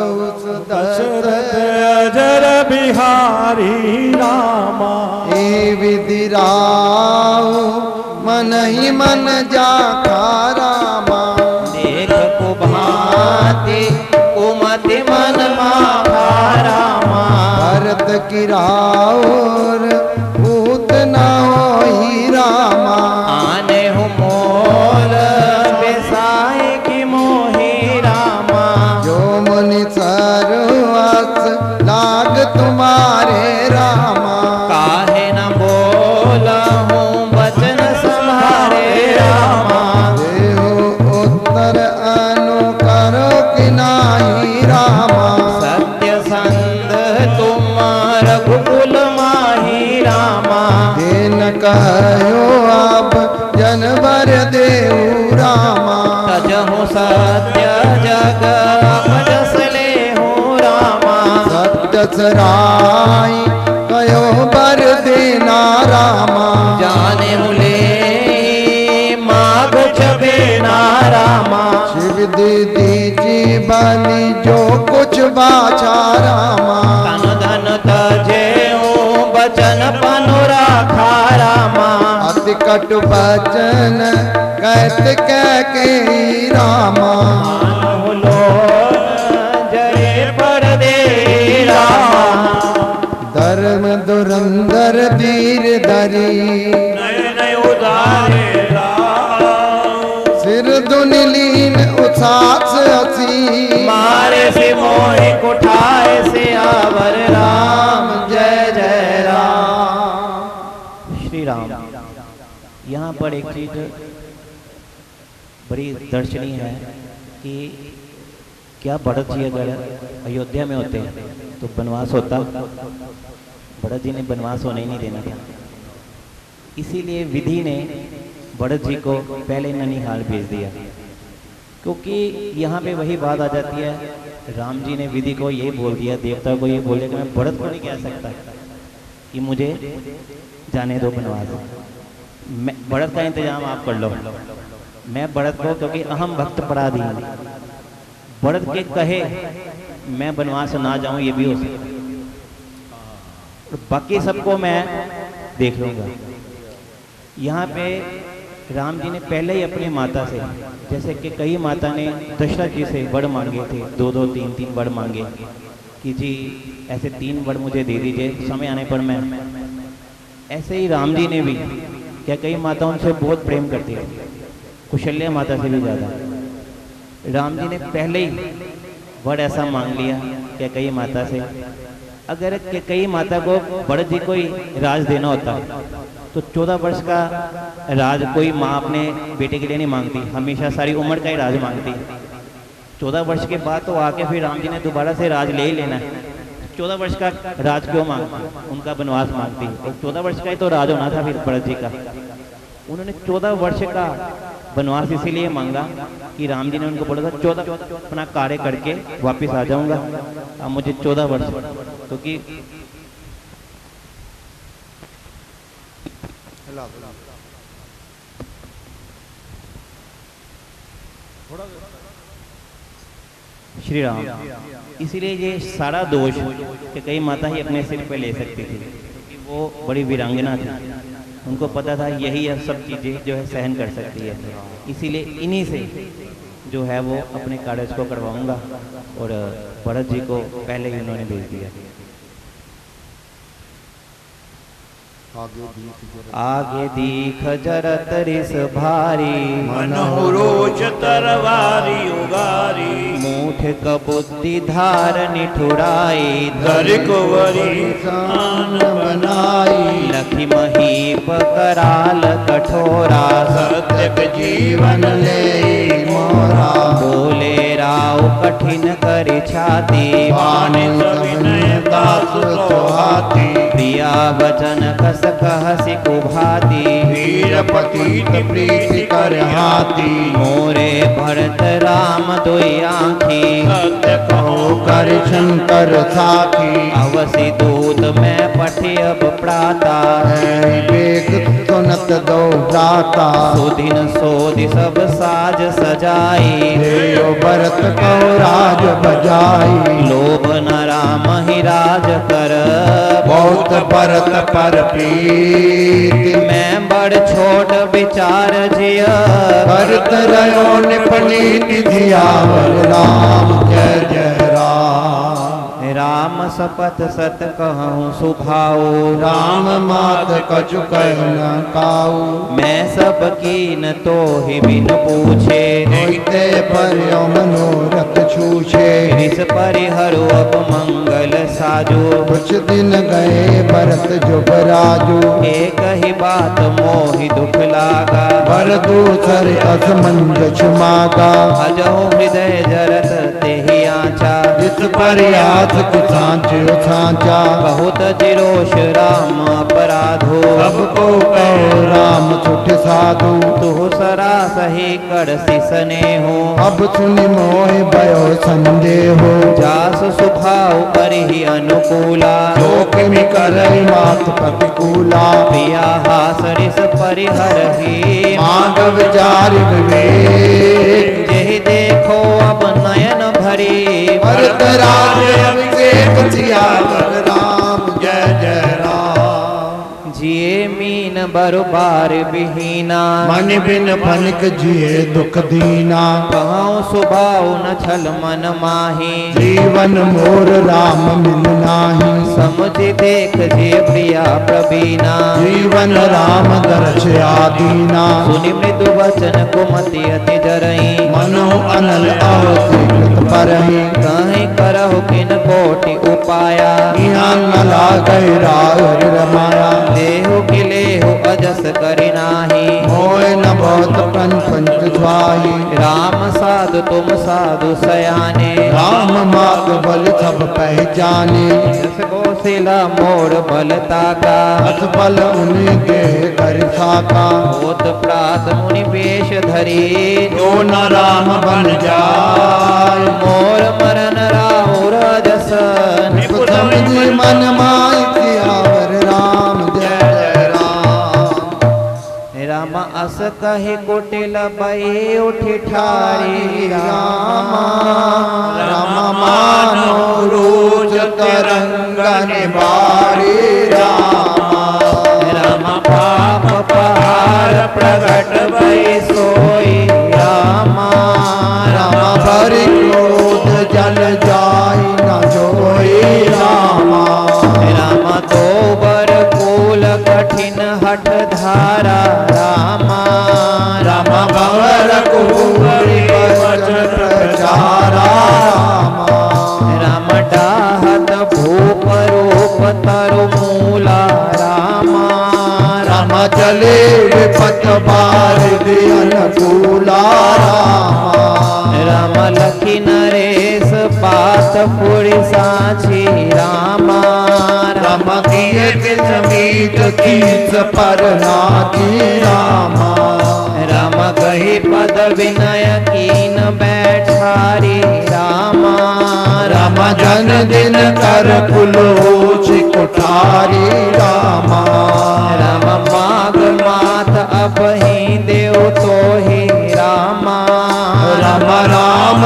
दशरथ अजर बिहारी रामा, ए विधि राव मन ही मन जाखा रामा, देख को भांति कुमति मन माखा रामा, भरत की राउर भूत न होई रामा, आने हो मोल बेसाए की मोही रामा, जो मुनि सर्वस लाग तुम्हारे रामा, काहे न बोला हूँ वचन संहारे रामा, देहु उत्तर अनुकरो कि नाही रामा, सत्य संध तुम रघुकुल माही रामा, दिन कहो आप जनवर देहु रामा, तजहु सत्य जग अपजस लेहु रामा, सत्य सराई कहो बर देना रामा, जाने मुले माघ चबेना रामा, शिव दीदी बलि जो कुछ बाछा रामा, तन धन तजे बचन पनु राखा रामा, अति कटु बचन कहत कह के रामा, लो जय पर दे रामा, धर्म धुरंधर वीर धरी नय नय उदारे सिर दुनिलीन उसास हसी, मारे से मोहि कुठाए से आवर राम, जय जय राम। श्री राम। यहाँ पर एक चीज बड़ी दर्शनीय है कि क्या भरत जी अगर अयोध्या में होते तो वनवास होता, भरत जी ने वनवास होने ही नहीं देना था, इसीलिए विधि ने भरत जी को पहले ननिहाल भेज दिया। क्योंकि यहाँ पे वही बात आ जाती है, राम जी ने विधि को ये बोल दिया, देवता को ये बोल दिया कि मैं भरत को नहीं कह सकता कि मुझे जाने दो वनवास, मैं भरत का इंतजाम आप कर लो, मैं भरत को, क्योंकि अहम भक्त पराधीन, भरत के कहे मैं वनवास ना जाऊं ये भी हो सकता, और बाकी सबको मैं देख लूँगा। यहाँ पे राम जी ने पहले ही अपनी माता से, जैसे कि कई माता ने दशरथ जी से वर मांगे थे, 2-2 3-3 वर मांगे कि जी ऐसे 3 वर मुझे दे दीजिए, समय आने पर मैं, ऐसे ही राम जी ने भी, क्या कई माताओं से बहुत प्रेम करती है, कुशल्या माता से भी ज़्यादा, राम जी ने पहले ही वर ऐसा मांग लिया क्या कई माता से। अगर के कई माता को भरत जी को ही राज देना होता तो 14 वर्ष का राज कोई माँ अपने बेटे के लिए नहीं मांगती, हमेशा सारी उम्र का ही राज मांगती। 14 वर्ष के बाद तो आके फिर राम जी ने दोबारा से राज ले ही लेना है, 14 वर्ष का राज क्यों मांगती, उनका वनवास मांगती। और 14 वर्ष का ही तो राज होना था फिर भरत जी का। उन्होंने 14 वर्ष का वनवास इसीलिए मांगा कि राम जी ने उनको बोला था 14 अपना कार्य करके वापस आ जाऊंगा, अब मुझे 14 वर्ष, क्योंकि श्री राम, इसीलिए ये सारा दोष कि कई माता ही अपने सिर पे ले सकती थी, क्योंकि वो बड़ी वीरांगना थी, उनको पता था यही सब चीज़ें जो है सहन कर सकती है। इसीलिए इन्हीं से जो है वो अपने कार्य को करवाऊंगा, और भरत जी को पहले ही उन्होंने भेज दिया। आगे दीख जरत रिस भारी, मनोरोच तरवारी उगारी, मूठ कबुद्धि धार निठुराई, धर कुंवरी आन बनाई, लखी महीप कराल कठोरा, सत्यक जीवन ले मोरा, बोले राव कठिन करि छाती, पानी सविनय दास सोहाती, प्रिया वचन कस कहसि कुभाती, वीर पतित प्रीति कर हाथी, मोरे भरत राम दुई आँखी, सत्य कहो कर शंकर साखी, अवसि दूत मैं पठि अब प्राता, बेग सुनत दो जाता, सुदिन सोधि सब साज सजाई, देव भरत कहो राज बजाई, लोभ न राम ही राज कर, बहुत भरत पर प्रीति, मैं बड़ छोट विचार जिय, भरत रयो निपनीति धियावर राम जय जय राम, राम सपथ सत कहूँ सुभाऊ, राम मात कछु कह न काऊ, मैं सब कीन तो ही बिन पूछे, होते पर मनोरथ छूछे, रिस परिहरु अब मंगल साजो, कुछ दिन गए भरत जुबराजू, एक ही बात मोहि दुख लागा, पर दूसर असमंजस मागा, अजहु हृदय जरत तेहि आचा, इस पर याद सांचो सांचा, बहुत जिरोष राम अपराधो, सबको कहो राम छुट साधु, तुह सरा सही कर सिसने हो, अब सुनि मोह भयो संदेहो, जास सुभाव करिहि अनुकूला, जोखिमि करहि मात प्रतिकूला, प्रिया हास रिस परिहरहि, माधव चारि विवेक, जेहि देखो अब नयन भरी, भरत राज अभिषेक सियावर राम जय जय राम, जिए मीन बरुबार विहीना, मन बिन फनिक जिए दुख दीना, कहूँ सुभाव न छल मन माही, जीवन मोर राम मिल नाही, समझि देख जे प्रिया प्रवीणा, जीवन राम दर्श आदीना, सुनि मृदु वचन कुमति अति जरई, मनो अनल अवतीर्थ परहि, कहीं करहु किन कोटि उपाया, यहाँ न लागै राय रमाया, देहु किलेहु अजस करि नाही, मोय न बहुत पंच स्वाही, राम साधु तुम साधु सयाने, राम मार्ग बल सब पहचाने, जस कौशिला मोर बलता का, अस बल उनके कर साका, होत प्रात मुनि वेश धरी, जो न राम बन जाय, मोर मरन राहु रजस, समझि मन माय सियावर राम जय जय राम, राम अस कहे कुटिल बई उठि ठारी, रामा राम मानो रोज तरंग निवारी, रामा राम लखिन हठ धारा रामा राम भंवर कुंवरी वचन प्रचारा राम डाहत भूप रूप तरु मूला रामा राम चले विपत बारिद अनुकूला राम लखी नरेश बात पुरी साची रामा राम किए मीत कीच पर नाकी रामा राम कही पद विनय कीन बैठारी रामा राम जन दिन कर कुलोच कुठारी रामा राम माग मात अब ही देव तो ही रामा राम राम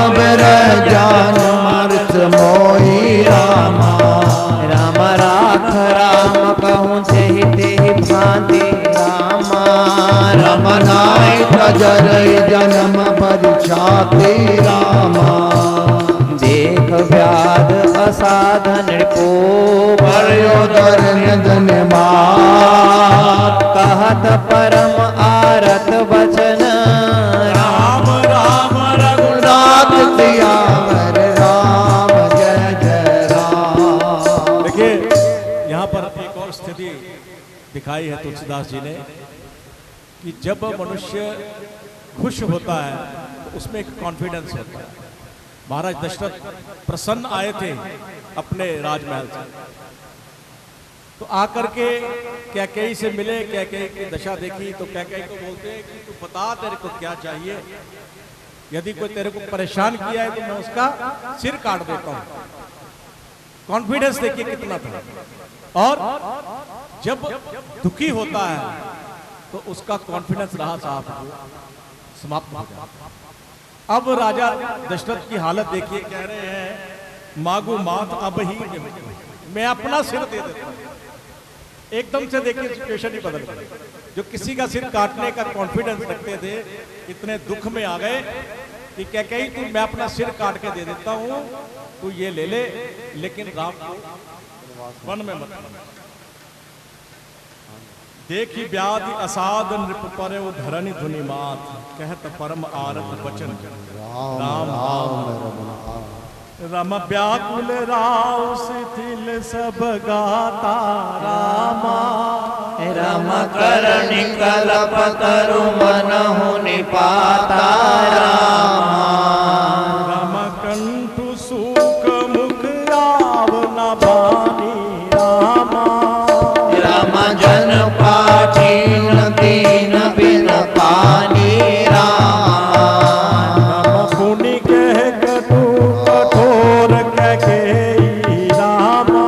जान मर्च मोही रामा राम राख राम कहूँ जेहि तेहि भांति रामा राम नाय तजर जन्म परिछाति रामा देख व्याध असाधन को पर्योदर निधन मात कहत परम आरत वचन राम राम रघुनाथ सियावर राम जय जय राम। देखिए यहाँ पर एक और स्थिति दिखाई है तुलसीदास जी ने कि जब मनुष्य खुश होता है तो उसमें एक कॉन्फिडेंस होता है। महाराज दशरथ प्रसन्न आए थे अपने राजमहल से, तो आकर के कैकेयी से मिले, कैकेयी की दशा देखी तो कैकेयी को बोलते हैं कि तू बता तेरे को क्या चाहिए, यदि कोई तेरे को परेशान किया है तो मैं उसका सिर काट देता हूं। कॉन्फिडेंस देखिए कितना था। और जब दुखी होता है तो उसका कॉन्फिडेंस रहा साहब समाप्त हो जाता। अब राजा दशरथ की हालत देखिए, कह रहे हैं मागू मात अब ही मैं अपना सिर दे देता हूं। एकदम से देखिए सिचुएशन ही बदल गई। जो किसी का सिर काटने का कॉन्फिडेंस रखते थे इतने दुख में आ गए कि क्या कही तू मैं अपना सिर काट के दे देता हूं, तू ये ले ले, लेकिन राम को वन में मत। देखी व्याधि असाध नृप पर वो धरनी धुनि मात, कहत परम आरत वचन राम रम व्याकुल राव शिथिल सब गाता रामा राम करणी कल्प तरु मनहु निपाता रामा रम कंठु सुख मुख राव न बानी रामा राम जन पाठीन दीन बिन पानी रामा रम पुनि कह कटु कठोर कैकेयी रामा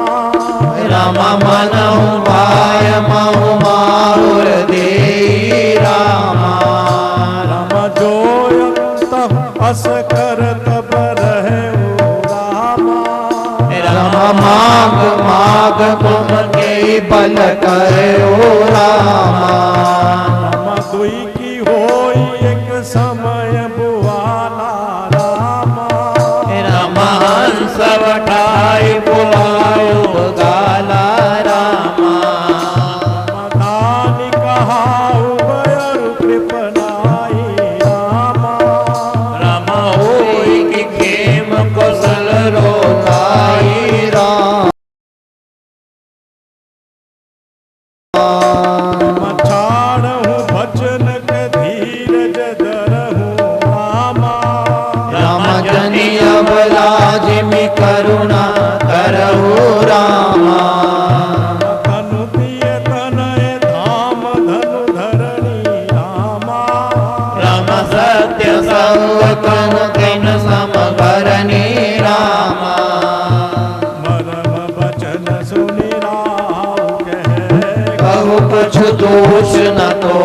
राम मनहु भाय महु माहुर देई रामा रम जोयत अस कर तब रहे रामा राम माग माग तुम के बल करो रामा रम दुई की होई एक समय बुआला रामा राम हंस वठाई बुलायो गाला रामा मदानी कहाऊ बयरु कृपनाई रामा राम होई कि खेम कुशल रोताई राम मछाड़हूँ भजन के धीरज धरहूँ रामा राम जनि अब लाजिमी करुणा करहु रामा धनु दिय तनय धाम धनु धरणी रामा राम सत्य संगतन किन समकरणी रामा मरम बचन सुनि राव कहे कहु कुछ दोष न तो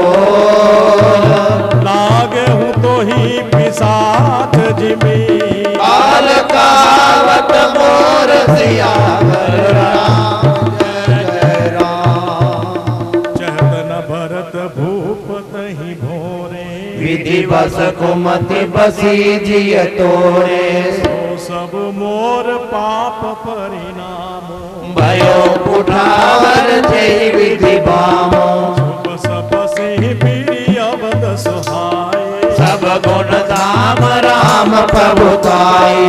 लागे हूँ तो ही पिसाच जिमी काल कावत मोर सियावर राम जय जय राम। चहत न भरत भूप तहि भोरे विधि बस कुमति बसी जिय तोरे तो सब मोर पाप परिणाम भयो कुठावर जय विधि बामो पूर्ण धाम राम प्रभुताई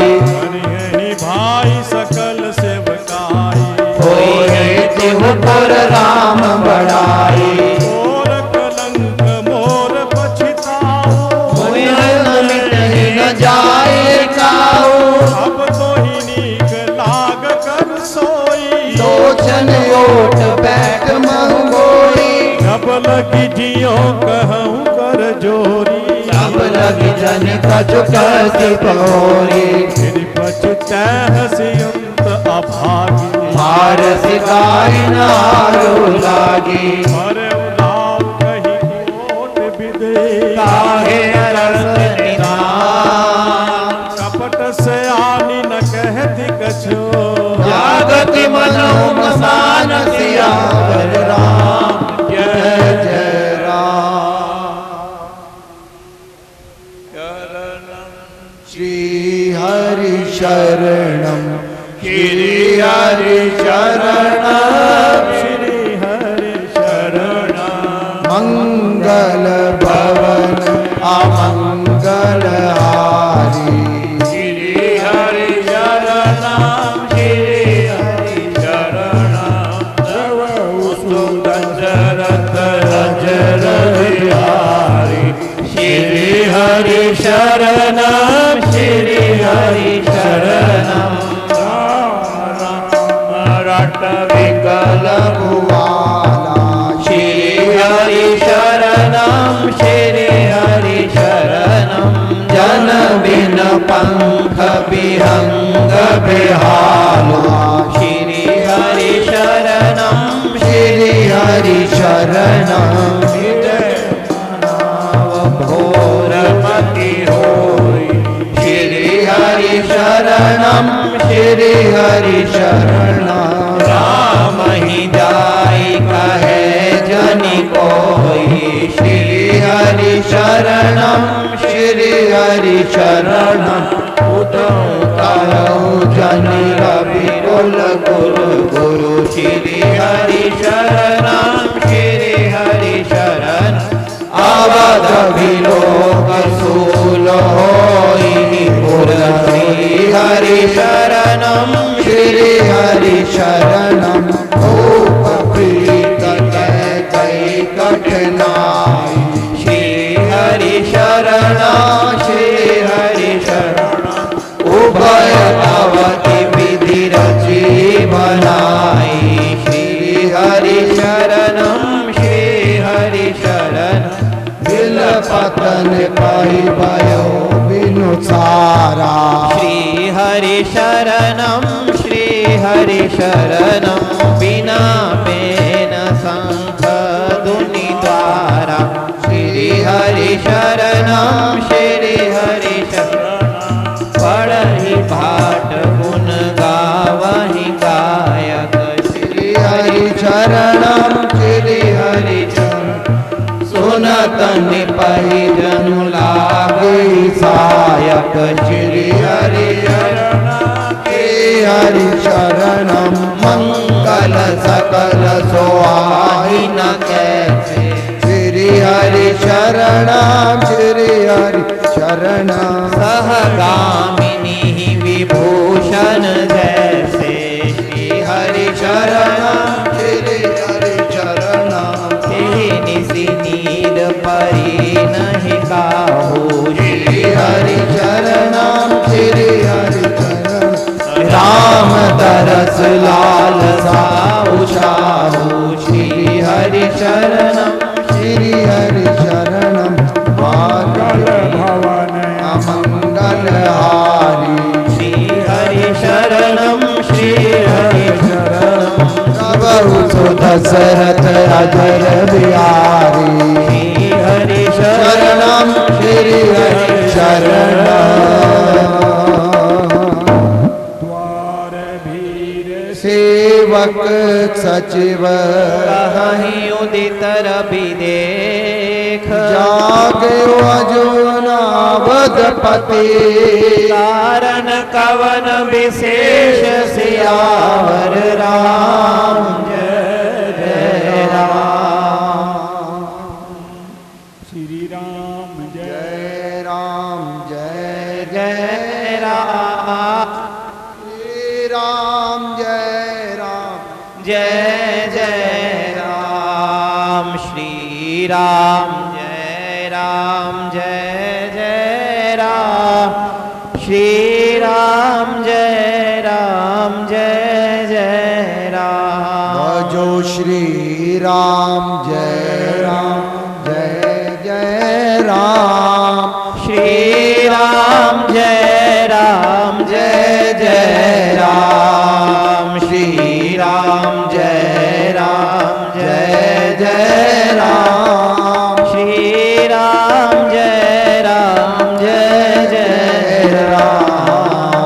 हरि भाई सकल सेवकाई होए तिहु पर राम बड़ाई मोर कलंक मोर पछताओ होए नमित ही न जाए काऊ अब तो ही नीक लाग कर सोई लोचन ओट बैठ मंगोई अब लगी जियो कहूँ कर जोरी अब लगी जन कछु कहती पहोरी फिर पछतै हसियंत अभागी मार सिकाई नारू लागी अरे उदाव कही कोट विदे काहे रस निधान कपट से आनी न कहती कछो जागति मनो मसान सियावर राम जय जय राम श्री हरि शरणम श्री हरि शरणम श्री हरि शरण मंगल भवन अमंगल हारी श्री हरि शरणम श्री हरि शरणम सुदशरथ अजर बिहारी श्री हरि शरणम श्री हरि शरणम रट विकल भुवाला श्री हरि शरणम श्री हरि शरणम जन बिन पंख विहंग बिहाला श्री हरि शरणम श्री हरि शरणम घोर मति होई श्री हरि शरणम श्री हरि शरणम राम ही जाई कहे जनि कोई श्री हरि शरणम श्री हरि शरणम उदम करऊ जनि रवि कुल गुरु गुरु श्री हरि शरणम श्री हरि शरण अवध विलोक सूल होई पुर श्री हरि शरणम श्री हरि शरणम भूप प्रीत कई कठिनाई श्री हरि शरण श्री हरि शरण उभय अवधि विधि रची बनाई श्री हरि शरणम श्री हरि शरण बिल पतन पाई भयो बिनु सारा श्री हरि शरणम श्री हरि शरणम बिना बेन शंख दुनि द्वारा श्री हरि शरणम श्री हरि शरणम पढ़हि भाट गुण गावहि गायक श्री हरि शरणम श्री हरि शरण सुनत निपहि जनु लागे सायक श्री हरि हरि शरणम मंगल सकल सोहाई न कैसे श्री हरि शरणम श्री हरि शरणम सहगामिनी विभूषण जैसे श्री हरि शरणम श्री हरि शरणम निसि नीर परी नहीं काहू श्री हरि शरणम श्री हरि शरणम राम तरस लाल साहु साहू श्री हरि शरणम श्री हरि शरणम मंगल भवन अमंगल हारी श्री हरि शरणम श्री हरि शरणम प्रभु दशरथ अजर बिहारी श्री हरि शरणम श्री हरि शरणम द्वार भीर सेवक सचिव कहीं उदित रवि देख जाग्यो अजूनावधपति कारण कवन विशेष सियावर राम जय जय राम श्री राम जय जय राम श्री राम जय जय राम, श्री राम जय जय राम। भजो श्री राम जय जय राम, श्री राम जय जय राम, श्री राम जय जय राम, श्री राम जय जय राम।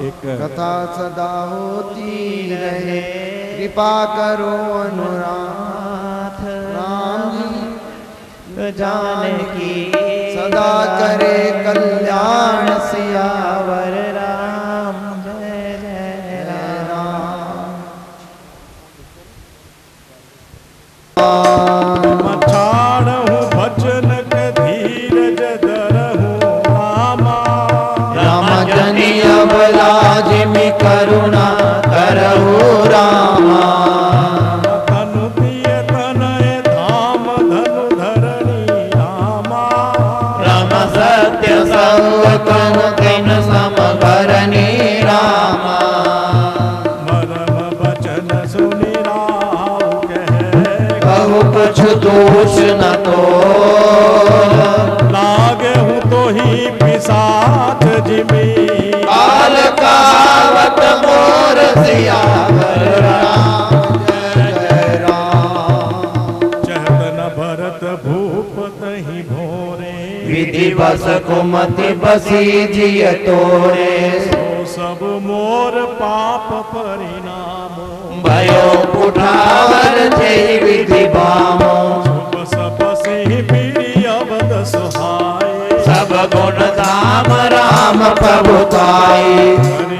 एक कथा सदा होती रहे, कृपा करो अनुराग राम जी जानकी सदा करे कल्याण सिया सियावर राम जय जय राम। मछाड़हु भजन के धीरज धरहु रामा। राम जनि अबलाज में करुणा करहु रामा। धनु प्रिय तनय धाम धनु धरणी रामा। राम सत्य संगतन दिन समकरणी रामा। मरम बचन सुनि राव कहे, कहु कुछ दोष न तो लागे हूँ तो ही पिसाच जिमी। काल कावत मोर सियावर राम जय राम। चहत न भरत भूप तहि भोरे। विधि बस कुमति बसी जिय तोरे। सो सब मोर पाप परिणामो। भयो उठावर जय विधि बामो। शुभ सपसि पीड़ी अवध सुहाए। सब गुण धाम राम प्रभुताई।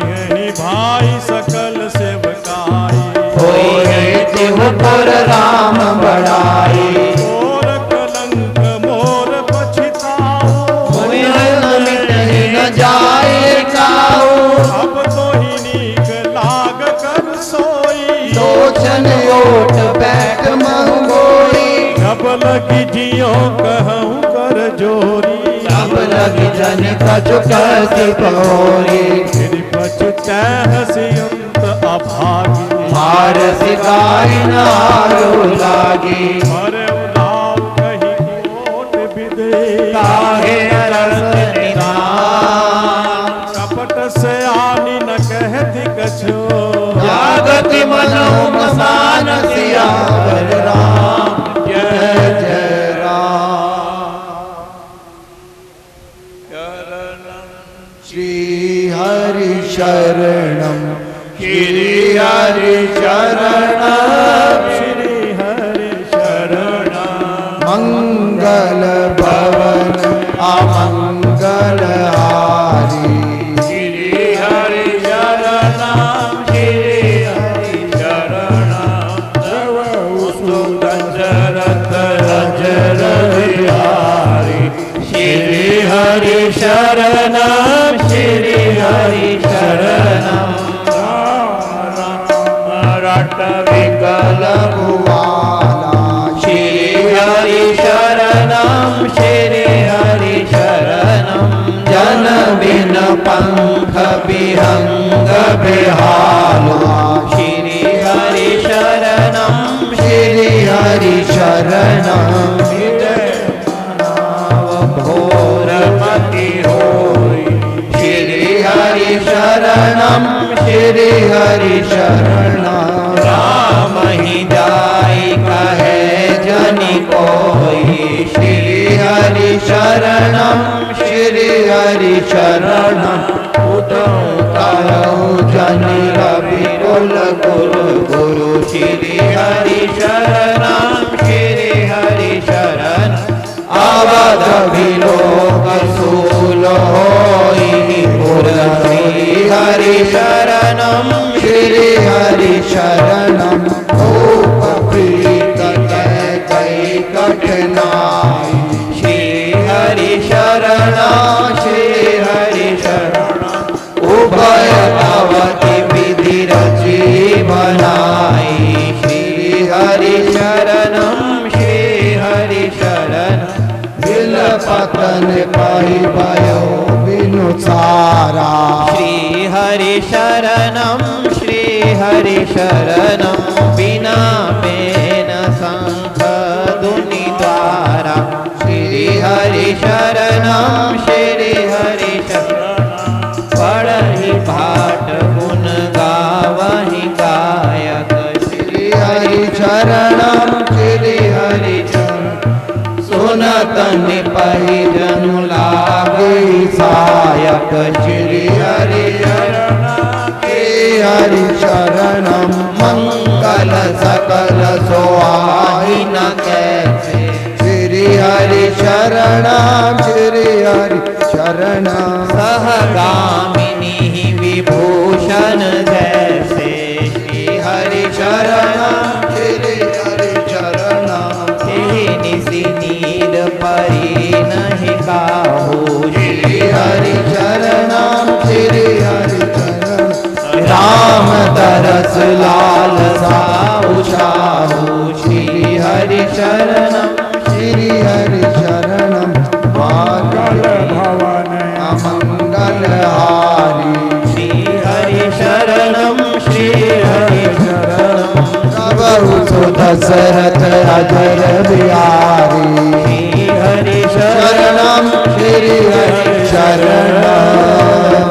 हरि भाई सकल सेवकाई। होई तिहुपुर राम बड़ाई। मोर कलंक मोर पछिताओ। होई मिट न जाए काऊ। अब तो ही नीक लाग कर सोई। लोचन ओट बैठ मंगोई। जब लगी जियो कहूँ कर जोरी। सब लगी जन कछु कति पहोरी। फिर पछुतै हसियंत अभागी। मार सिकाई नारो लागी। मरे उलाव कही कोट विदे। काहे रस निधान। कपट से आनी न कहती कछो। जागति मनो मसान सियावर राम जय जय राम। श्री हरि शरणम, श्री हरि शरणम, श्री हरि शरणम। मंगल भवन अमंगल हारी। श्री हरि शरणम, श्री हरि शरणम। दशरथ अजर बिहारी। श्री हरि शरणम, श्री हरि शरणम। रट विकल भुवाला। श्री हरि शरणम, श्री हरि शरणम। जन बिन पंख विहंग बिहाला। श्री हरि शरणम, श्री हरि शरणम। घोर मति होई। श्री हरि शरणम, श्री हरि शरणम। राम ही जाई कहे जनि कोई। श्री हरि शरणम, श्री हरि शरणम। उतम करहु जनि रवि कुल गुरु गुरु। श्री हरि शरणम, श्री हरि शरण। अवध विलोक सूल होई। श्री हरि शरणम, श्री हरि शरणम। भूप प्रीत कई कठिनाई। श्री हरि शरण, श्री हरि शरण। उभय अवधि विधि रची बनाई। श्री हरि शरणम श्री हरि शरण बिल पतन पाई भयो बिनु सारा श्री हरि शरणम श्री हरि शरणम बिना बेन संख दुनि द्वारा श्री हरि शरणम श्री हरि शरणम पढ़हि पाठ गुण गावहि गायक श्री हरि शरणम श्री हरि सुनतन पहि जनु लागे सायक श्री हरि हरि शरणम मंगल सकल सोहाई न कैसे श्री हरि शरणम श्री हरि शरणम सहगामिनी विभूषण जैसे श्री हरि शरणम श्री हरि शरणम निसी नील परी नहीं काहू श्री हरि शरणम श्री हरि शरणम राम तरस लाल साहु छाहु श्री हरि शरणम श्री हरि शरणम मंगल भवन अमंगल हारी श्री हरि शरणम श्री हरि शरणम प्रभु सुदशरथ अजर बिहारी श्री हरि शरणम श्री हरि शरणम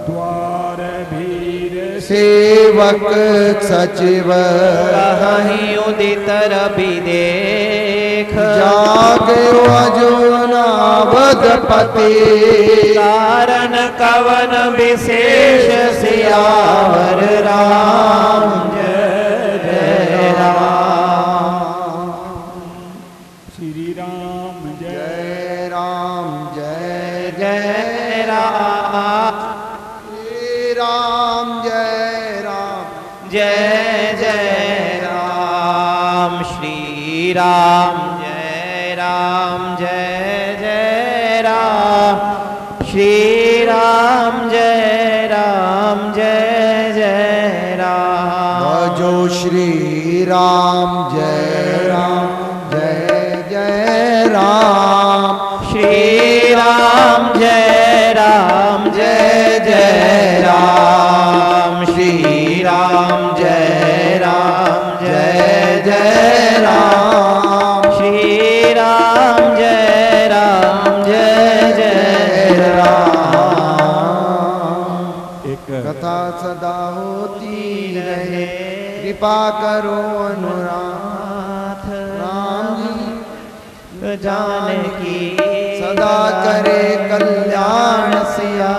द्वार भीर सेवक सचिव कहीं उदित रवि देख जागे अजोनावधपति कारण कवन विशेष सियावर राम जय जय राम श्री राम जय जय राम जय जय राम श्री राम जय राम जय जय राम श्री राम जय राम जय जय राम श्री राम जय राम जय जय राम भजो श्री राम जय जय राम श्री राम जय जय राम श्री राम जय जय राम श्री राम जय जय राम। एक कथा सदा होती रहे कृपा करो अनुराग राम जी जानकी सदा करे कल्याण सिया